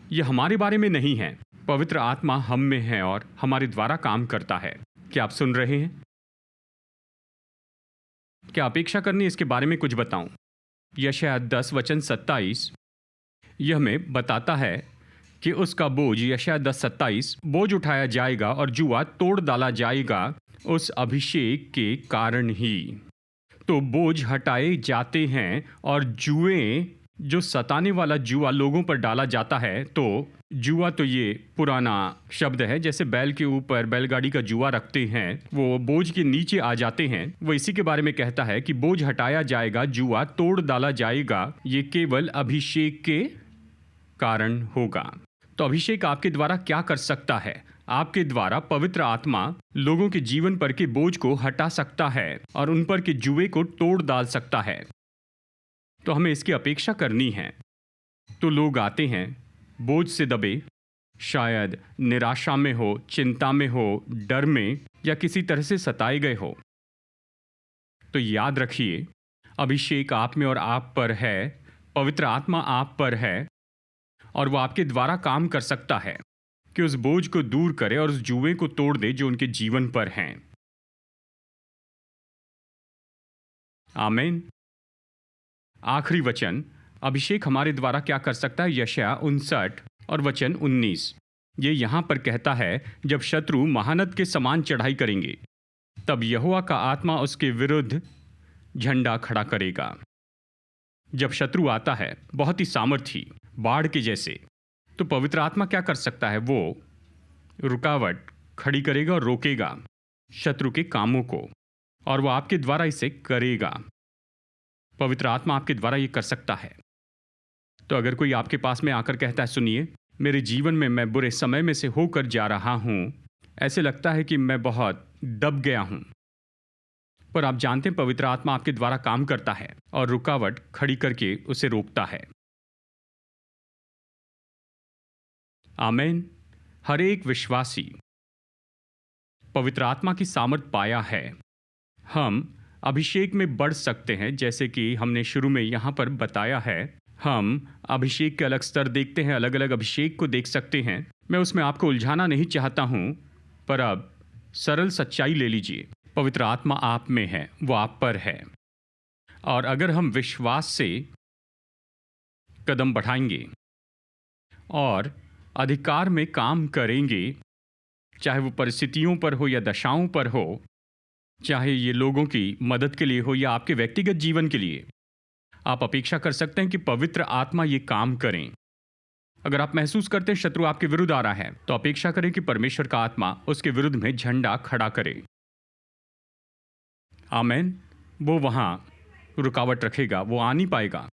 यह हमारे बारे में नहीं है, पवित्र आत्मा हम में है और हमारे द्वारा काम करता है। क्या आप सुन रहे हैं? क्या अपेक्षा करनी इसके बारे में कुछ बताऊं? यशायाह 10:27 यह हमें बताता है कि उसका बोझ, यशायाह 10:27, बोझ उठाया जाएगा और जुआ तोड़ डाला जाएगा उस अभिषेक के कारण ही। तो बोझ हटाए जाते हैं और जुए, जो सताने वाला जुआ लोगों पर डाला जाता है, तो जुआ तो ये पुराना शब्द है, जैसे बैल के ऊपर बैलगाड़ी का जुआ रखते हैं, वो बोझ के नीचे आ जाते हैं, वो इसी के बारे में कहता है कि बोझ हटाया जाएगा, जुआ तोड़ डाला जाएगा, ये केवल अभिषेक के कारण होगा। तो अभिषेक आपके द्वारा क्या कर सकता है? आपके द्वारा पवित्र आत्मा लोगों के जीवन पर के बोझ को हटा सकता है और उन पर के जुए को तोड़ डाल सकता है। तो हमें इसकी अपेक्षा करनी है। तो लोग आते हैं बोझ से दबे, शायद निराशा में हो, चिंता में हो, डर में या किसी तरह से सताए गए हो। तो याद रखिए, अभिषेक आप में और आप पर है, पवित्र आत्मा आप पर है और वो आपके द्वारा काम कर सकता है कि उस बोझ को दूर करे और उस जुए को तोड़ दे जो उनके जीवन पर हैं। आमीन। आखिरी वचन, अभिषेक हमारे द्वारा क्या कर सकता है? यशायाह 59 और वचन 19 ये यहां पर कहता है, जब शत्रु महानद के समान चढ़ाई करेंगे, तब यहोवा का आत्मा उसके विरुद्ध झंडा खड़ा करेगा। जब शत्रु आता है बहुत ही सामर्थी बाढ़ के जैसे, तो पवित्र आत्मा क्या कर सकता है? वो रुकावट खड़ी करेगा और रोकेगा शत्रु के कामों को, और वो आपके द्वारा इसे करेगा। पवित्र आत्मा आपके द्वारा ये कर सकता है। तो अगर कोई आपके पास में आकर कहता है, सुनिए, मेरे जीवन में मैं बुरे समय में से होकर जा रहा हूं, ऐसे लगता है कि मैं बहुत दब गया हूं, पर आप जानते हैं पवित्र आत्मा आपके द्वारा काम करता है और रुकावट खड़ी करके उसे रोकता है। आमीन। हर एक विश्वासी पवित्र आत्मा की सामर्थ पाया है। हम अभिषेक में बढ़ सकते हैं, जैसे कि हमने शुरू में यहाँ पर बताया है। हम अभिषेक के अलग स्तर देखते हैं, अलग अलग अभिषेक को देख सकते हैं। मैं उसमें आपको उलझाना नहीं चाहता हूँ, पर अब सरल सच्चाई ले लीजिए। पवित्र आत्मा आप में है, वो आप पर है, और अगर हम विश्वास से कदम बढ़ाएंगे और अधिकार में काम करेंगे, चाहे वो परिस्थितियों पर हो या दशाओं पर हो, चाहे ये लोगों की मदद के लिए हो या आपके व्यक्तिगत जीवन के लिए, आप अपेक्षा कर सकते हैं कि पवित्र आत्मा ये काम करें। अगर आप महसूस करते हैं शत्रु आपके विरुद्ध आ रहा है, तो अपेक्षा करें कि परमेश्वर का आत्मा उसके विरुद्ध में झंडा खड़ा करे। आमीन। वो वहां रुकावट रखेगा, वो आ नहीं पाएगा।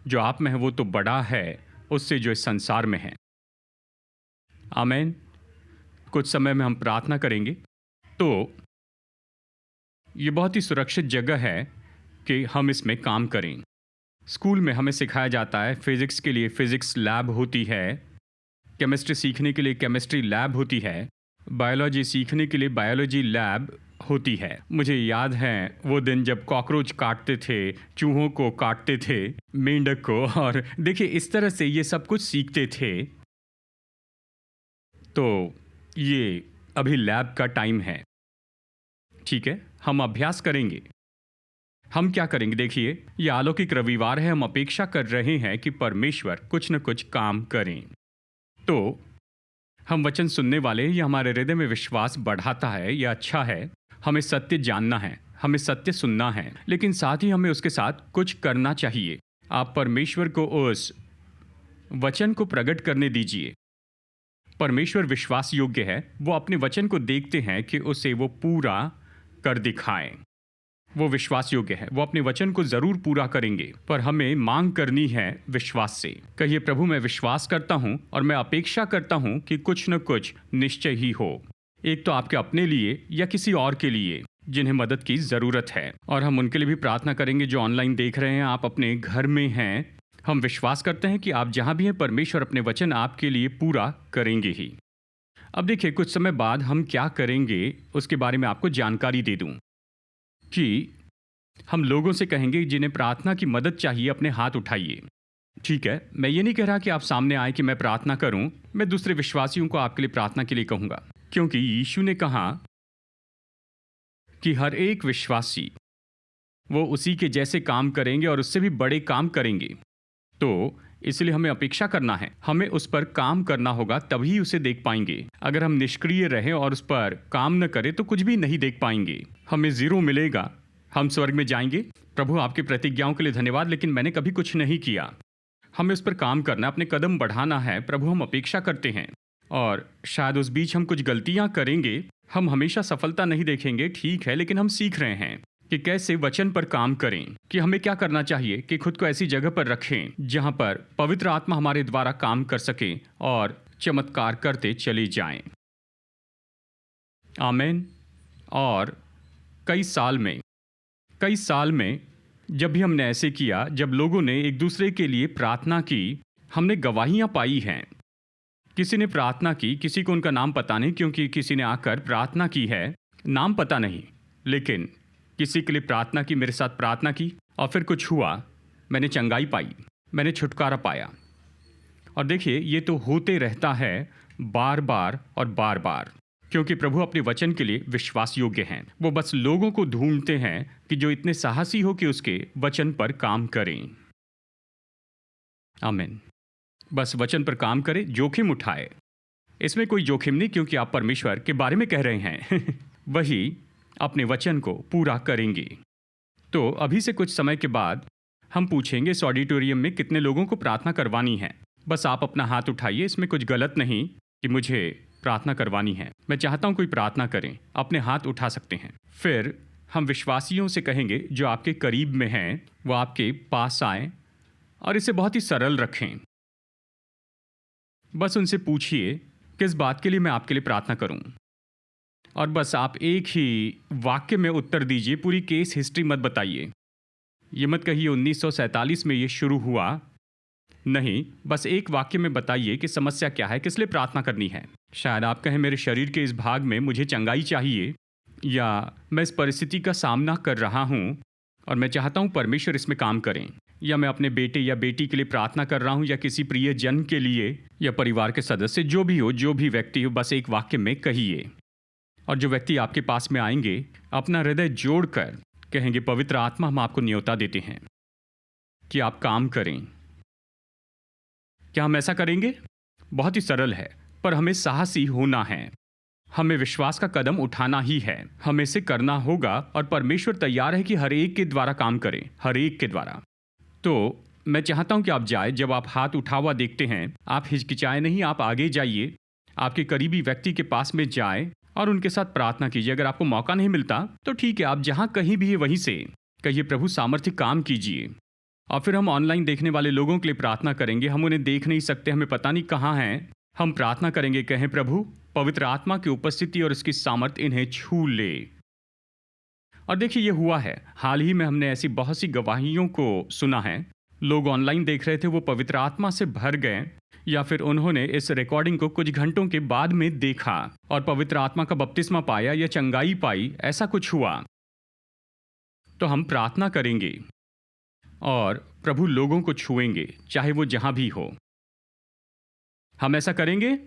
जो आप में है वो तो बड़ा है उससे जो इस संसार में है। आमीन। कुछ समय में हम प्रार्थना करेंगे। तो ये बहुत ही सुरक्षित जगह है कि हम इसमें काम करें। स्कूल में हमें सिखाया जाता है, फिजिक्स के लिए फिजिक्स लैब होती है, केमिस्ट्री सीखने के लिए केमिस्ट्री लैब होती है, बायोलॉजी सीखने के लिए बायोलॉजी लैब होती है। मुझे याद है वो दिन जब कॉकरोच काटते थे, चूहों को काटते थे, मेंढक को, और देखिए इस तरह से ये सब कुछ सीखते थे। तो ये अभी लैब का टाइम है, ठीक है? हम अभ्यास करेंगे। हम क्या करेंगे? देखिए, ये अलौकिक रविवार है, हम अपेक्षा कर रहे हैं कि परमेश्वर कुछ न कुछ काम करें। तो हम वचन सुनने वाले, ये हमारे हृदय में विश्वास बढ़ाता है, यह अच्छा है। हमें सत्य जानना है, हमें सत्य सुनना है, लेकिन साथ ही हमें उसके साथ कुछ करना चाहिए। आप परमेश्वर को उस वचन को प्रकट करने दीजिए। परमेश्वर विश्वास योग्य है, वो अपने वचन को देखते हैं कि उसे वो पूरा कर दिखाएं। वो विश्वास योग्य है, वो अपने वचन को जरूर पूरा करेंगे, पर हमें मांग करनी है विश्वास से। कहिए, प्रभु मैं विश्वास करता हूँ और मैं अपेक्षा करता हूँ कि कुछ न कुछ निश्चय ही हो, एक तो आपके अपने लिए या किसी और के लिए जिन्हें मदद की जरूरत है। और हम उनके लिए भी प्रार्थना करेंगे जो ऑनलाइन देख रहे हैं, आप अपने घर में हैं। हम विश्वास करते हैं कि आप जहां भी हैं, परमेश्वर अपने वचन आपके लिए पूरा करेंगे ही। अब देखिए, कुछ समय बाद हम क्या करेंगे उसके बारे में आपको जानकारी दे दूं कि हम लोगों से कहेंगे जिन्हें प्रार्थना की मदद चाहिए अपने हाथ उठाइए। ठीक है, मैं ये नहीं कह रहा कि आप सामने आए कि मैं प्रार्थना करूं, मैं दूसरे विश्वासियों को आपके लिए प्रार्थना के लिए कहूंगा, क्योंकि यीशु ने कहा कि हर एक विश्वासी वो उसी के जैसे काम करेंगे और उससे भी बड़े काम करेंगे। तो इसलिए हमें अपेक्षा करना है, हमें उस पर काम करना होगा, तभी उसे देख पाएंगे। अगर हम निष्क्रिय रहें और उस पर काम न करें तो कुछ भी नहीं देख पाएंगे, हमें जीरो मिलेगा। हम स्वर्ग में जाएंगे, प्रभु आपकी प्रतिज्ञाओं के लिए धन्यवाद, लेकिन मैंने कभी कुछ नहीं किया। हमें उस पर काम करना, अपने कदम बढ़ाना है। प्रभु हम अपेक्षा करते हैं, और शायद उस बीच हम कुछ गलतियां करेंगे, हम हमेशा सफलता नहीं देखेंगे, ठीक है, लेकिन हम सीख रहे हैं कि कैसे वचन पर काम करें, कि हमें क्या करना चाहिए, कि खुद को ऐसी जगह पर रखें जहां पर पवित्र आत्मा हमारे द्वारा काम कर सके और चमत्कार करते चले जाएं। आमीन। और कई साल में जब भी हमने ऐसे किया, जब लोगों ने एक दूसरे के लिए प्रार्थना की, हमने गवाहियां पाई हैं। किसी ने प्रार्थना की, किसी को उनका नाम पता नहीं, क्योंकि किसी ने आकर प्रार्थना की है, नाम पता नहीं, लेकिन किसी के लिए प्रार्थना की, मेरे साथ प्रार्थना की, और फिर कुछ हुआ, मैंने चंगाई पाई, मैंने छुटकारा पाया। और देखिए, ये तो होते रहता है बार बार और बार बार, क्योंकि प्रभु अपने वचन के लिए विश्वास योग्य हैं। वो बस लोगों को ढूंढते हैं कि जो इतने साहसी हो कि उसके वचन पर काम करें। आमीन। बस वचन पर काम करें, जोखिम उठाए। इसमें कोई जोखिम नहीं, क्योंकि आप परमेश्वर के बारे में कह रहे हैं वही अपने वचन को पूरा करेंगे। तो अभी से कुछ समय के बाद हम पूछेंगे इस ऑडिटोरियम में कितने लोगों को प्रार्थना करवानी है। बस आप अपना हाथ उठाइए, इसमें कुछ गलत नहीं कि मुझे प्रार्थना करवानी है। मैं चाहता हूं कोई प्रार्थना करें, अपने हाथ उठा सकते हैं। फिर हम विश्वासियों से कहेंगे जो आपके करीब में हैं, वो आपके पास आए और इसे बहुत ही सरल रखें। बस उनसे पूछिए किस बात के लिए मैं आपके लिए प्रार्थना करूं, और बस आप एक ही वाक्य में उत्तर दीजिए, पूरी केस हिस्ट्री मत बताइए। ये मत कहिए 1947 में ये शुरू हुआ, नहीं, बस एक वाक्य में बताइए कि समस्या क्या है, किस लिए प्रार्थना करनी है। शायद आप कहें मेरे शरीर के इस भाग में मुझे चंगाई चाहिए, या मैं इस परिस्थिति का सामना कर रहा हूँ और मैं चाहता हूँ परमेश्वर इसमें काम करें, या मैं अपने बेटे या बेटी के लिए प्रार्थना कर रहा हूँ, या किसी प्रिय जन के लिए, या परिवार के सदस्य, जो भी हो, जो भी व्यक्ति हो, बस एक वाक्य में कहिए। और जो व्यक्ति आपके पास में आएंगे, अपना हृदय जोड़कर कहेंगे, पवित्र आत्मा, हम आपको न्योता देते हैं कि आप काम करें। क्या हम ऐसा करेंगे? बहुत ही सरल है, पर हमें साहसी होना है, हमें विश्वास का कदम उठाना ही है, हमें इसे करना होगा, और परमेश्वर तैयार है कि हर एक के द्वारा काम करें, हर एक के द्वारा। तो मैं चाहता हूं कि आप जाए, जब आप हाथ उठा हुआ देखते हैं, आप हिचकिचाए नहीं, आप आगे जाइए, आपके करीबी व्यक्ति के पास में जाए और उनके साथ प्रार्थना कीजिए। अगर आपको मौका नहीं मिलता तो ठीक है, आप जहां कहीं भी है वहीं से कहिए, प्रभु सामर्थ्य काम कीजिए। और फिर हम ऑनलाइन देखने वाले लोगों के लिए प्रार्थना करेंगे। हम उन्हें देख नहीं सकते, हमें पता नहीं कहाँ हैं, हम प्रार्थना करेंगे, कहें, प्रभु पवित्र आत्मा की उपस्थिति और उसकी सामर्थ्य इन्हें छू ले। और देखिए, ये हुआ है। हाल ही में हमने ऐसी बहुत सी गवाहियों को सुना है। लोग ऑनलाइन देख रहे थे, वो पवित्र आत्मा से भर गए, या फिर उन्होंने इस रिकॉर्डिंग को कुछ घंटों के बाद में देखा और पवित्र आत्मा का बपतिस्मा पाया या चंगाई पाई, ऐसा कुछ हुआ। तो हम प्रार्थना करेंगे और प्रभु लोगों को छुएंगे, चाहे वो जहां भी हो। हम ऐसा करेंगे,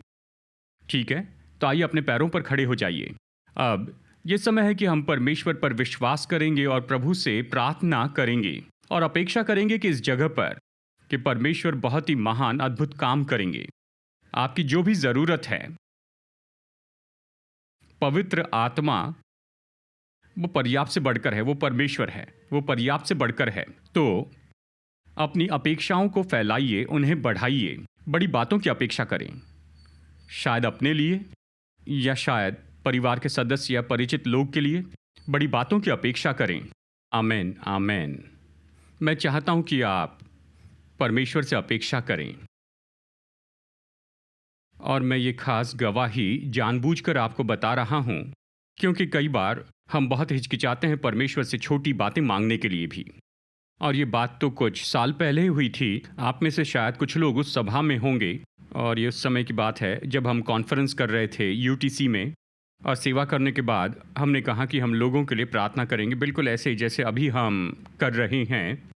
ठीक है? तो आइए अपने पैरों पर खड़े हो जाइए। अब ये समय है कि हम परमेश्वर पर विश्वास करेंगे और प्रभु से प्रार्थना करेंगे और अपेक्षा करेंगे कि इस जगह पर कि परमेश्वर बहुत ही महान अद्भुत काम करेंगे। आपकी जो भी जरूरत है, पवित्र आत्मा वो पर्याप्त से बढ़कर है, वो परमेश्वर है, वो पर्याप्त से बढ़कर है। तो अपनी अपेक्षाओं को फैलाइए, उन्हें बढ़ाइए। बड़ी बातों की अपेक्षा करें, शायद अपने लिए या शायद परिवार के सदस्य या परिचित लोग के लिए। बड़ी बातों की अपेक्षा करें आमेन, आमेन। मैं चाहता हूं कि आप परमेश्वर से अपेक्षा करें और मैं ये खास गवाही जानबूझकर आपको बता रहा हूं क्योंकि कई बार हम बहुत हिचकिचाते हैं परमेश्वर से छोटी बातें मांगने के लिए भी। और ये बात तो कुछ साल पहले ही हुई थी। आप में से शायद कुछ लोग उस सभा में होंगे और ये उस समय की बात है जब हम कॉन्फ्रेंस कर रहे थे यूटीसी में। और सेवा करने के बाद हमने कहा कि हम लोगों के लिए प्रार्थना करेंगे, बिल्कुल ऐसे ही जैसे अभी हम कर रहे हैं।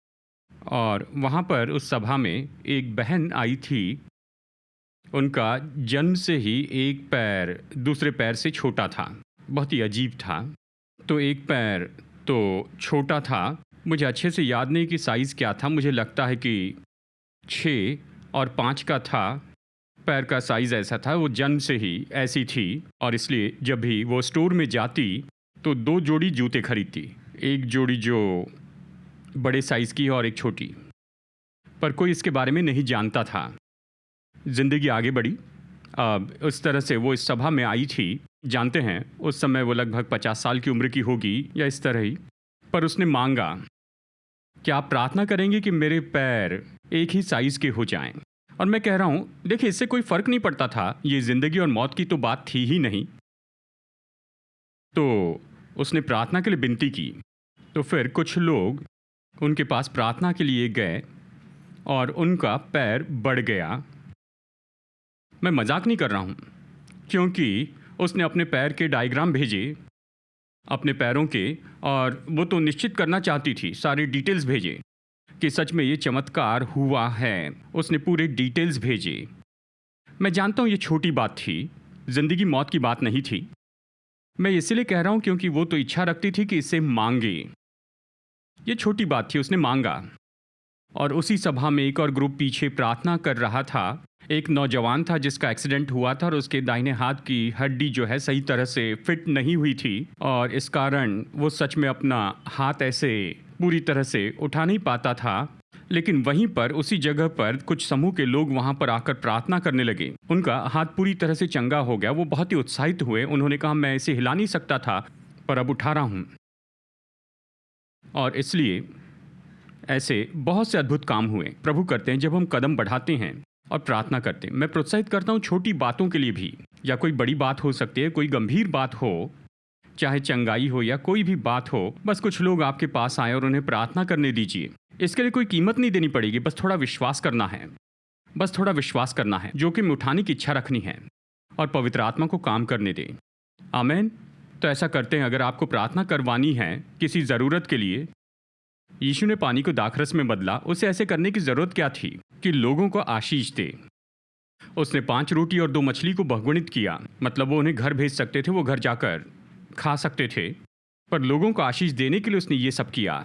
और वहाँ पर उस सभा में एक बहन आई थी। उनका जन्म से ही एक पैर दूसरे पैर से छोटा था, बहुत ही अजीब था। तो एक पैर तो छोटा था, मुझे अच्छे से याद नहीं कि साइज़ क्या था, मुझे लगता है कि 6 और 5 का था। पैर का साइज़ ऐसा था, वो जन्म से ही ऐसी थी। और इसलिए जब भी वो स्टोर में जाती तो 2 जोड़ी जूते खरीदती, एक जोड़ी जो बड़े साइज़ की है और एक छोटी। पर कोई इसके बारे में नहीं जानता था। ज़िंदगी आगे बढ़ी। अब उस तरह से वो इस सभा में आई थी। जानते हैं उस समय वो लगभग 50 साल की उम्र की होगी या इस तरह ही। पर उसने मांगा, क्या आप प्रार्थना करेंगे कि मेरे पैर एक ही साइज़ के हो जाएं? और मैं कह रहा हूँ, देखिए इससे कोई फ़र्क नहीं पड़ता था, ये ज़िंदगी और मौत की तो बात थी ही नहीं। तो उसने प्रार्थना के लिए विनती की। तो फिर कुछ लोग उनके पास प्रार्थना के लिए गए और उनका पैर बढ़ गया। मैं मजाक नहीं कर रहा हूँ, क्योंकि उसने अपने पैर के डायग्राम भेजे, अपने पैरों के, और वो तो निश्चित करना चाहती थी, सारे डिटेल्स भेजे कि सच में ये चमत्कार हुआ है। उसने पूरे डिटेल्स भेजे। मैं जानता हूँ ये छोटी बात थी, ज़िंदगी मौत की बात नहीं थी। मैं इसलिए कह रहा हूँ क्योंकि वो तो इच्छा रखती थी कि इसे मांगे। ये छोटी बात थी, उसने मांगा। और उसी सभा में एक और ग्रुप पीछे प्रार्थना कर रहा था। एक नौजवान था जिसका एक्सीडेंट हुआ था और उसके दाहिने हाथ की हड्डी जो है सही तरह से फिट नहीं हुई थी और इस कारण वो सच में अपना हाथ ऐसे पूरी तरह से उठा नहीं पाता था। लेकिन वहीं पर उसी जगह पर कुछ समूह के लोग वहां पर आकर प्रार्थना करने लगे। उनका हाथ पूरी तरह से चंगा हो गया। वो बहुत ही उत्साहित हुए। उन्होंने कहा, मैं इसे हिला नहीं सकता था पर अब उठा रहा हूं। और इसलिए ऐसे बहुत से अद्भुत काम हुए। प्रभु करते हैं जब हम कदम बढ़ाते हैं और प्रार्थना करते हैं। मैं प्रोत्साहित करता हूँ छोटी बातों के लिए भी, या कोई बड़ी बात हो सकती है, कोई गंभीर बात हो, चाहे चंगाई हो या कोई भी बात हो, बस कुछ लोग आपके पास आए और उन्हें प्रार्थना करने दीजिए। इसके लिए कोई कीमत नहीं देनी पड़ेगी, बस थोड़ा विश्वास करना है। बस थोड़ा विश्वास करना है, जोखिम उठाने की इच्छा रखनी है और पवित्र आत्मा को काम करने दें। आमीन। तो ऐसा करते हैं। अगर आपको प्रार्थना करवानी है किसी ज़रूरत के लिए, यीशु ने पानी को दाखरस में बदला, उसे ऐसे करने की ज़रूरत क्या थी कि लोगों को आशीष दे। उसने 5 रोटी और 2 मछली को बहुगुणित किया, मतलब वो उन्हें घर भेज सकते थे, वो घर जाकर खा सकते थे, पर लोगों को आशीष देने के लिए उसने ये सब किया।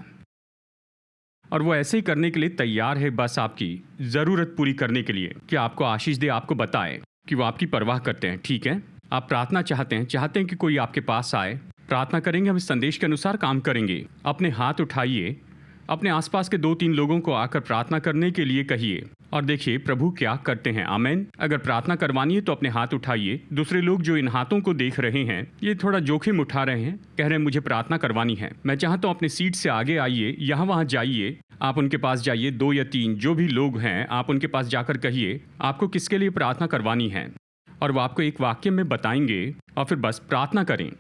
और वो ऐसे ही करने के लिए तैयार है, बस आपकी ज़रूरत पूरी करने के लिए कि आपको आशीष दे, आपको बताए कि वो आपकी परवाह करते हैं। ठीक है, आप प्रार्थना चाहते हैं कि कोई आपके पास आए, प्रार्थना करेंगे, हम इस संदेश के अनुसार काम करेंगे। अपने हाथ उठाइए, अपने आसपास के 2-3 लोगों को आकर प्रार्थना करने के लिए कहिए और देखिए प्रभु क्या करते हैं। आमीन। अगर प्रार्थना करवानी है तो अपने हाथ उठाइए। दूसरे लोग जो इन हाथों को देख रहे हैं, ये थोड़ा जोखिम उठा रहे हैं, कह रहे हैं मुझे प्रार्थना करवानी है। मैं चाहता हूँ अपने सीट से आगे आइए, यहाँ वहाँ जाइए, आप उनके पास जाइए। 2 या 3 जो भी लोग हैं, आप उनके पास जाकर कहिए आपको किसके लिए प्रार्थना करवानी है, और वो आपको एक वाक्य में बताएंगे और फिर बस प्रार्थना करें।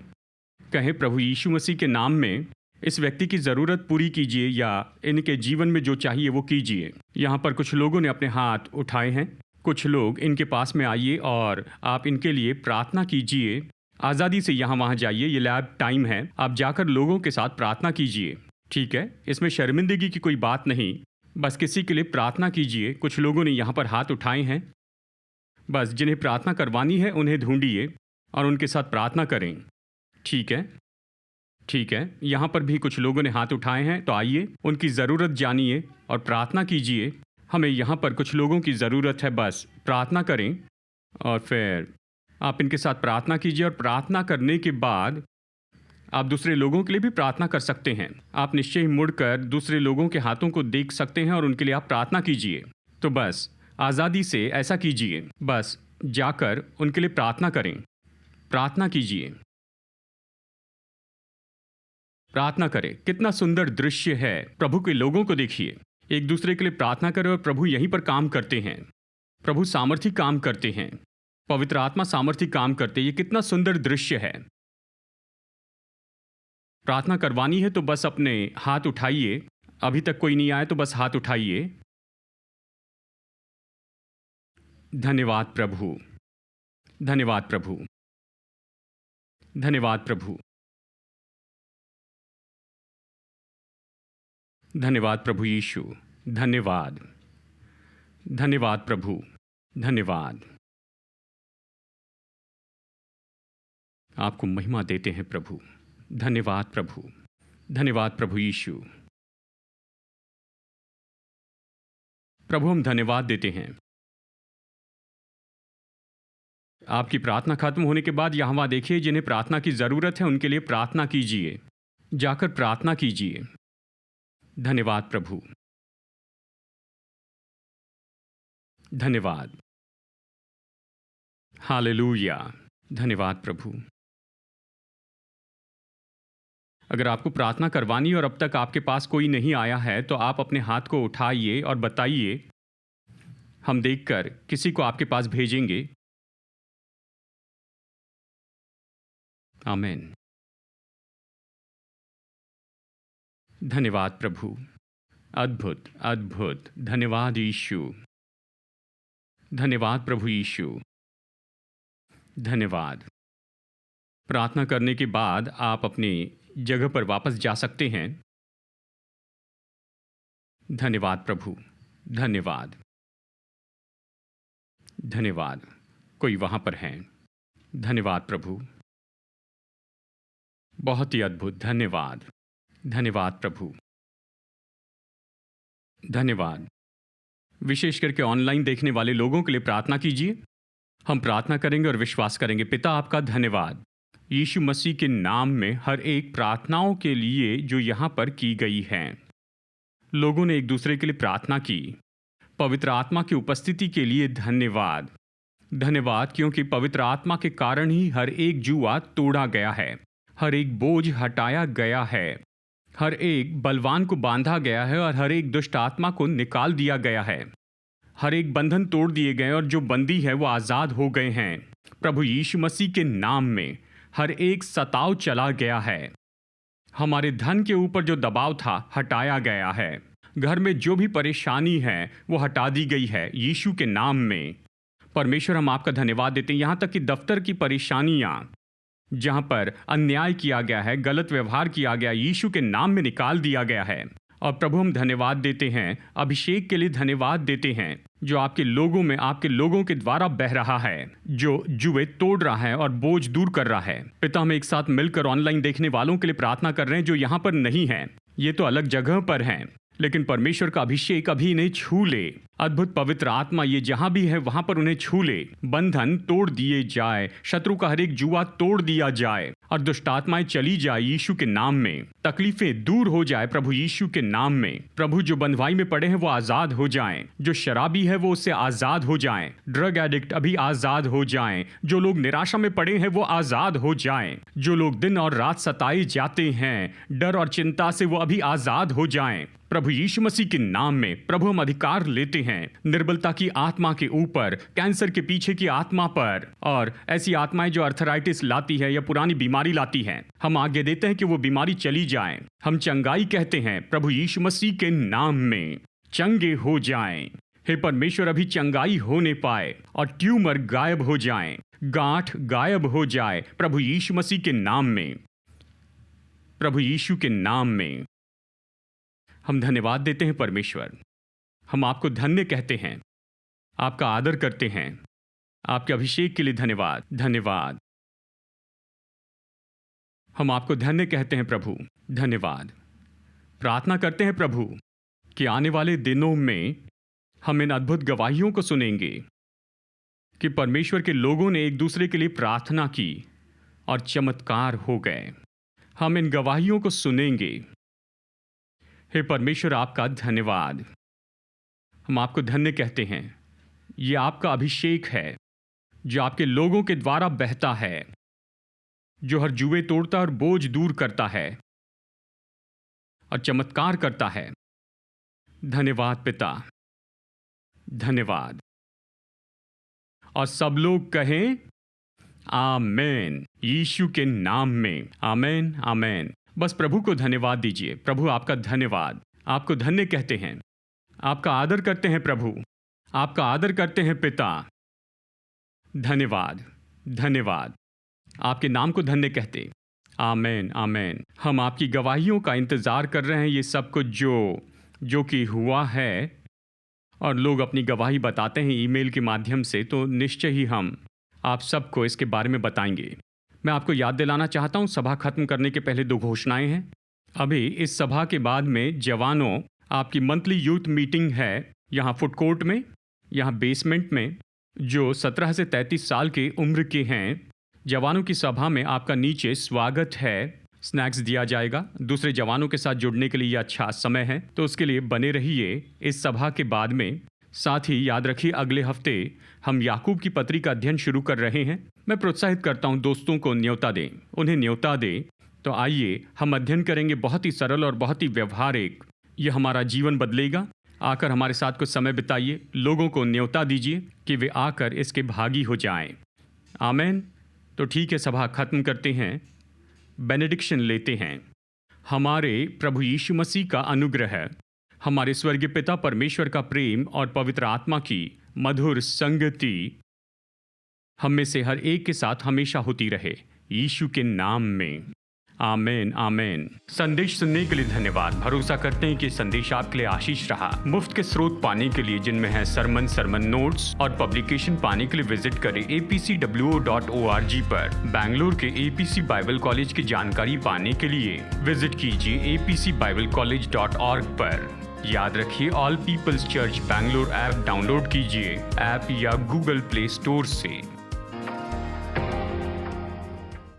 कहें, प्रभु यीशु मसीह के नाम में इस व्यक्ति की ज़रूरत पूरी कीजिए, या इनके जीवन में जो चाहिए वो कीजिए। यहाँ पर कुछ लोगों ने अपने हाथ उठाए हैं। कुछ लोग इनके पास में आइए और आप इनके लिए प्रार्थना कीजिए। आज़ादी से यहाँ वहाँ जाइए, ये लैब टाइम है, आप जाकर लोगों के साथ प्रार्थना कीजिए। ठीक है, इसमें शर्मिंदगी की कोई बात नहीं, बस किसी के लिए प्रार्थना कीजिए। कुछ लोगों ने यहाँ पर हाथ उठाए हैं, बस जिन्हें प्रार्थना करवानी है उन्हें ढूंढिए और उनके साथ प्रार्थना करें। ठीक है, ठीक है, यहाँ पर भी कुछ लोगों ने हाथ उठाए हैं, तो आइए उनकी ज़रूरत जानिए और प्रार्थना कीजिए। हमें यहाँ पर कुछ लोगों की ज़रूरत है, बस प्रार्थना करें और फिर आप इनके साथ प्रार्थना कीजिए। और प्रार्थना करने के बाद आप दूसरे लोगों के लिए भी प्रार्थना कर सकते हैं। आप निश्चय ही मुड़कर दूसरे लोगों के हाथों को देख सकते हैं और उनके लिए आप प्रार्थना कीजिए। तो बस आज़ादी से ऐसा कीजिए, बस जाकर उनके लिए प्रार्थना करें, प्रार्थना कीजिए। प्रार्थना करें। कितना सुंदर दृश्य है। प्रभु के लोगों को देखिए, एक दूसरे के लिए प्रार्थना करें और प्रभु यहीं पर काम करते हैं। प्रभु सामर्थी काम करते हैं, पवित्र आत्मा सामर्थी काम करते हैं। ये कितना सुंदर दृश्य है। प्रार्थना करवानी है तो बस अपने हाथ उठाइए। अभी तक कोई नहीं आया तो बस हाथ उठाइए। धन्यवाद प्रभु, धन्यवाद प्रभु, धन्यवाद प्रभु, धन्यवाद प्रभु यीशु, धन्यवाद, धन्यवाद प्रभु, धन्यवाद। आपको महिमा देते हैं प्रभु। धन्यवाद प्रभु, धन्यवाद प्रभु यीशु। प्रभु हम धन्यवाद देते हैं। आपकी प्रार्थना खत्म होने के बाद यहाँ वहाँ देखिए, जिन्हें प्रार्थना की जरूरत है उनके लिए प्रार्थना कीजिए, जाकर प्रार्थना कीजिए। धन्यवाद प्रभु, धन्यवाद, हालेलुया, धन्यवाद प्रभु। अगर आपको प्रार्थना करवानी और अब तक आपके पास कोई नहीं आया है तो आप अपने हाथ को उठाइए और बताइए, हम देखकर किसी को आपके पास भेजेंगे। आमीन। धन्यवाद प्रभु, अद्भुत अद्भुत। धन्यवाद यीशु, धन्यवाद प्रभु यीशु, धन्यवाद। प्रार्थना करने के बाद आप अपनी जगह पर वापस जा सकते हैं। धन्यवाद प्रभु, धन्यवाद, धन्यवाद। कोई वहां पर है। धन्यवाद प्रभु, बहुत ही अद्भुत। धन्यवाद, धन्यवाद प्रभु, धन्यवाद। विशेष करके ऑनलाइन देखने वाले लोगों के लिए प्रार्थना कीजिए। हम प्रार्थना करेंगे और विश्वास करेंगे। पिता आपका धन्यवाद यीशु मसीह के नाम में हर एक प्रार्थनाओं के लिए जो यहाँ पर की गई हैं। लोगों ने एक दूसरे के लिए प्रार्थना की। पवित्र आत्मा की उपस्थिति के लिए धन्यवाद, धन्यवाद, क्योंकि पवित्र आत्मा के कारण ही हर एक जुआ तोड़ा गया है, हर एक बोझ हटाया गया है, हर एक बलवान को बांधा गया है और हर एक दुष्ट आत्मा को निकाल दिया गया है। हर एक बंधन तोड़ दिए गए और जो बंदी है वो आज़ाद हो गए हैं। प्रभु यीशु मसीह के नाम में हर एक सताव चला गया है। हमारे धन के ऊपर जो दबाव था हटाया गया है। घर में जो भी परेशानी है वो हटा दी गई है यीशु के नाम में। परमेश्वर हम आपका धन्यवाद देते हैं। यहाँ तक कि दफ्तर की परेशानियाँ, जहाँ पर अन्याय किया गया है, गलत व्यवहार किया गया, यीशु के नाम में निकाल दिया गया है। और प्रभु हम धन्यवाद देते हैं, अभिषेक के लिए धन्यवाद देते हैं जो आपके लोगों में, आपके लोगों के द्वारा बह रहा है, जो जुए तोड़ रहा है और बोझ दूर कर रहा है। पिता हम एक साथ मिलकर ऑनलाइन देखने वालों के लिए प्रार्थना कर रहे हैं जो यहाँ पर नहीं हैं। ये तो अलग जगह पर हैं, लेकिन परमेश्वर का अभिषेक अभी इन्हें छू ले। अद्भुत पवित्र आत्मा ये जहां भी है वहां पर उन्हें छू ले। बंधन तोड़ दिए जाए, शत्रु का हर एक जुआ तोड़ दिया जाए और दुष्ट आत्माएं चली जाए यीशु के नाम में। तकलीफें दूर हो जाए प्रभु यीशु के नाम में। प्रभु जो बंधवाई में पड़े हैं वो आजाद हो जाएं, जो शराबी है वो उससे आजाद हो जाएं, ड्रग एडिक्ट अभी आजाद हो जाएं, जो लोग निराशा में पड़े हैं वो आजाद हो जाएं, जो लोग दिन और रात सताए जाते हैं डर और चिंता से वो अभी आजाद हो जाएं। प्रभु यीशु मसीह के नाम में प्रभु हम अधिकार लेते हैं निर्बलता की आत्मा के ऊपर, कैंसर के पीछे की आत्मा पर, और ऐसी आत्माएं जो अर्थराइटिस लाती है या पुरानी बीमारी लाती हैं, हम आज्ञा देते हैं कि वो बीमारी चली जाए। हम चंगाई कहते हैं प्रभु यीशु मसीह के नाम में, चंगे हो जाएं। हे परमेश्वर अभी चंगाई होने पाए और ट्यूमर गायब हो जाएं, गांठ गायब हो जाए प्रभु यीशु मसीह के नाम में, प्रभु यीशु के नाम में। हम धन्यवाद देते हैं परमेश्वर। हम आपको धन्य कहते हैं, आपका आदर करते हैं। आपके अभिषेक के लिए धन्यवाद, धन्यवाद। हम आपको धन्य कहते हैं प्रभु, धन्यवाद। प्रार्थना करते हैं प्रभु कि आने वाले दिनों में हम इन अद्भुत गवाहियों को सुनेंगे कि परमेश्वर के लोगों ने एक दूसरे के लिए प्रार्थना की और चमत्कार हो गए। हम इन गवाहियों को सुनेंगे। हे परमेश्वर आपका धन्यवाद। हम आपको धन्य कहते हैं। ये आपका अभिषेक है जो आपके लोगों के द्वारा बहता है, जो हर जुए तोड़ता और बोझ दूर करता है। और चमत्कार करता है। धन्यवाद पिता, धन्यवाद। और सब लोग कहें आमेन, यीशु के नाम में आमेन आमेन। बस प्रभु को धन्यवाद दीजिए। प्रभु आपका धन्यवाद, आपको धन्य कहते हैं, आपका आदर करते हैं प्रभु, आपका आदर करते हैं पिता। धन्यवाद, धन्यवाद, आपके नाम को धन्य कहते। आमेन आमेन। हम आपकी गवाहियों का इंतज़ार कर रहे हैं, ये सब कुछ जो कि हुआ है, और लोग अपनी गवाही बताते हैं ईमेल के माध्यम से, तो निश्चय ही हम आप सबको इसके बारे में बताएंगे। मैं आपको याद दिलाना चाहता हूँ, सभा खत्म करने के पहले 2 घोषणाएं हैं। अभी इस सभा के बाद में जवानों, आपकी मंथली यूथ मीटिंग है यहाँ फूड कोर्ट में, यहाँ बेसमेंट में। जो 17 से 33 साल के उम्र के हैं, जवानों की सभा में आपका नीचे स्वागत है। स्नैक्स दिया जाएगा। दूसरे जवानों के साथ जुड़ने के लिए यह अच्छा समय है, तो उसके लिए बने रहिए इस सभा के बाद में। साथ ही याद रखिए, अगले हफ्ते हम याकूब की पत्री का अध्ययन शुरू कर रहे हैं। मैं प्रोत्साहित करता हूं दोस्तों को न्योता दें, उन्हें न्योता दें। तो आइए हम अध्ययन करेंगे, बहुत ही सरल और बहुत ही व्यवहारिक। ये हमारा जीवन बदलेगा। आकर हमारे साथ कुछ समय बिताइए, लोगों को न्योता दीजिए कि वे आकर इसके भागी हो जाएं। आमेन। तो ठीक है, सभा खत्म करते हैं, बेनेडिक्शन लेते हैं। हमारे प्रभु यीशु मसीह का अनुग्रह, हमारे स्वर्गीय पिता परमेश्वर का प्रेम और पवित्र आत्मा की मधुर संगति हम में से हर एक के साथ हमेशा होती रहे, यीशु के नाम में। आमेन आमेन। संदेश सुनने के लिए धन्यवाद। भरोसा करते हैं कि संदेश आपके लिए आशीष रहा। मुफ्त के स्रोत पाने के लिए, जिनमें है सरमन नोट्स और पब्लिकेशन, पाने के लिए विजिट करें apcwo.org पर। बैंगलोर के APC बाइबल कॉलेज की जानकारी पाने के लिए विजिट कीजिए apcbiblecollege.org पर। याद रखिए, all peoples church Bangalore app download कीजिए ऐप या गूगल प्ले स्टोर से।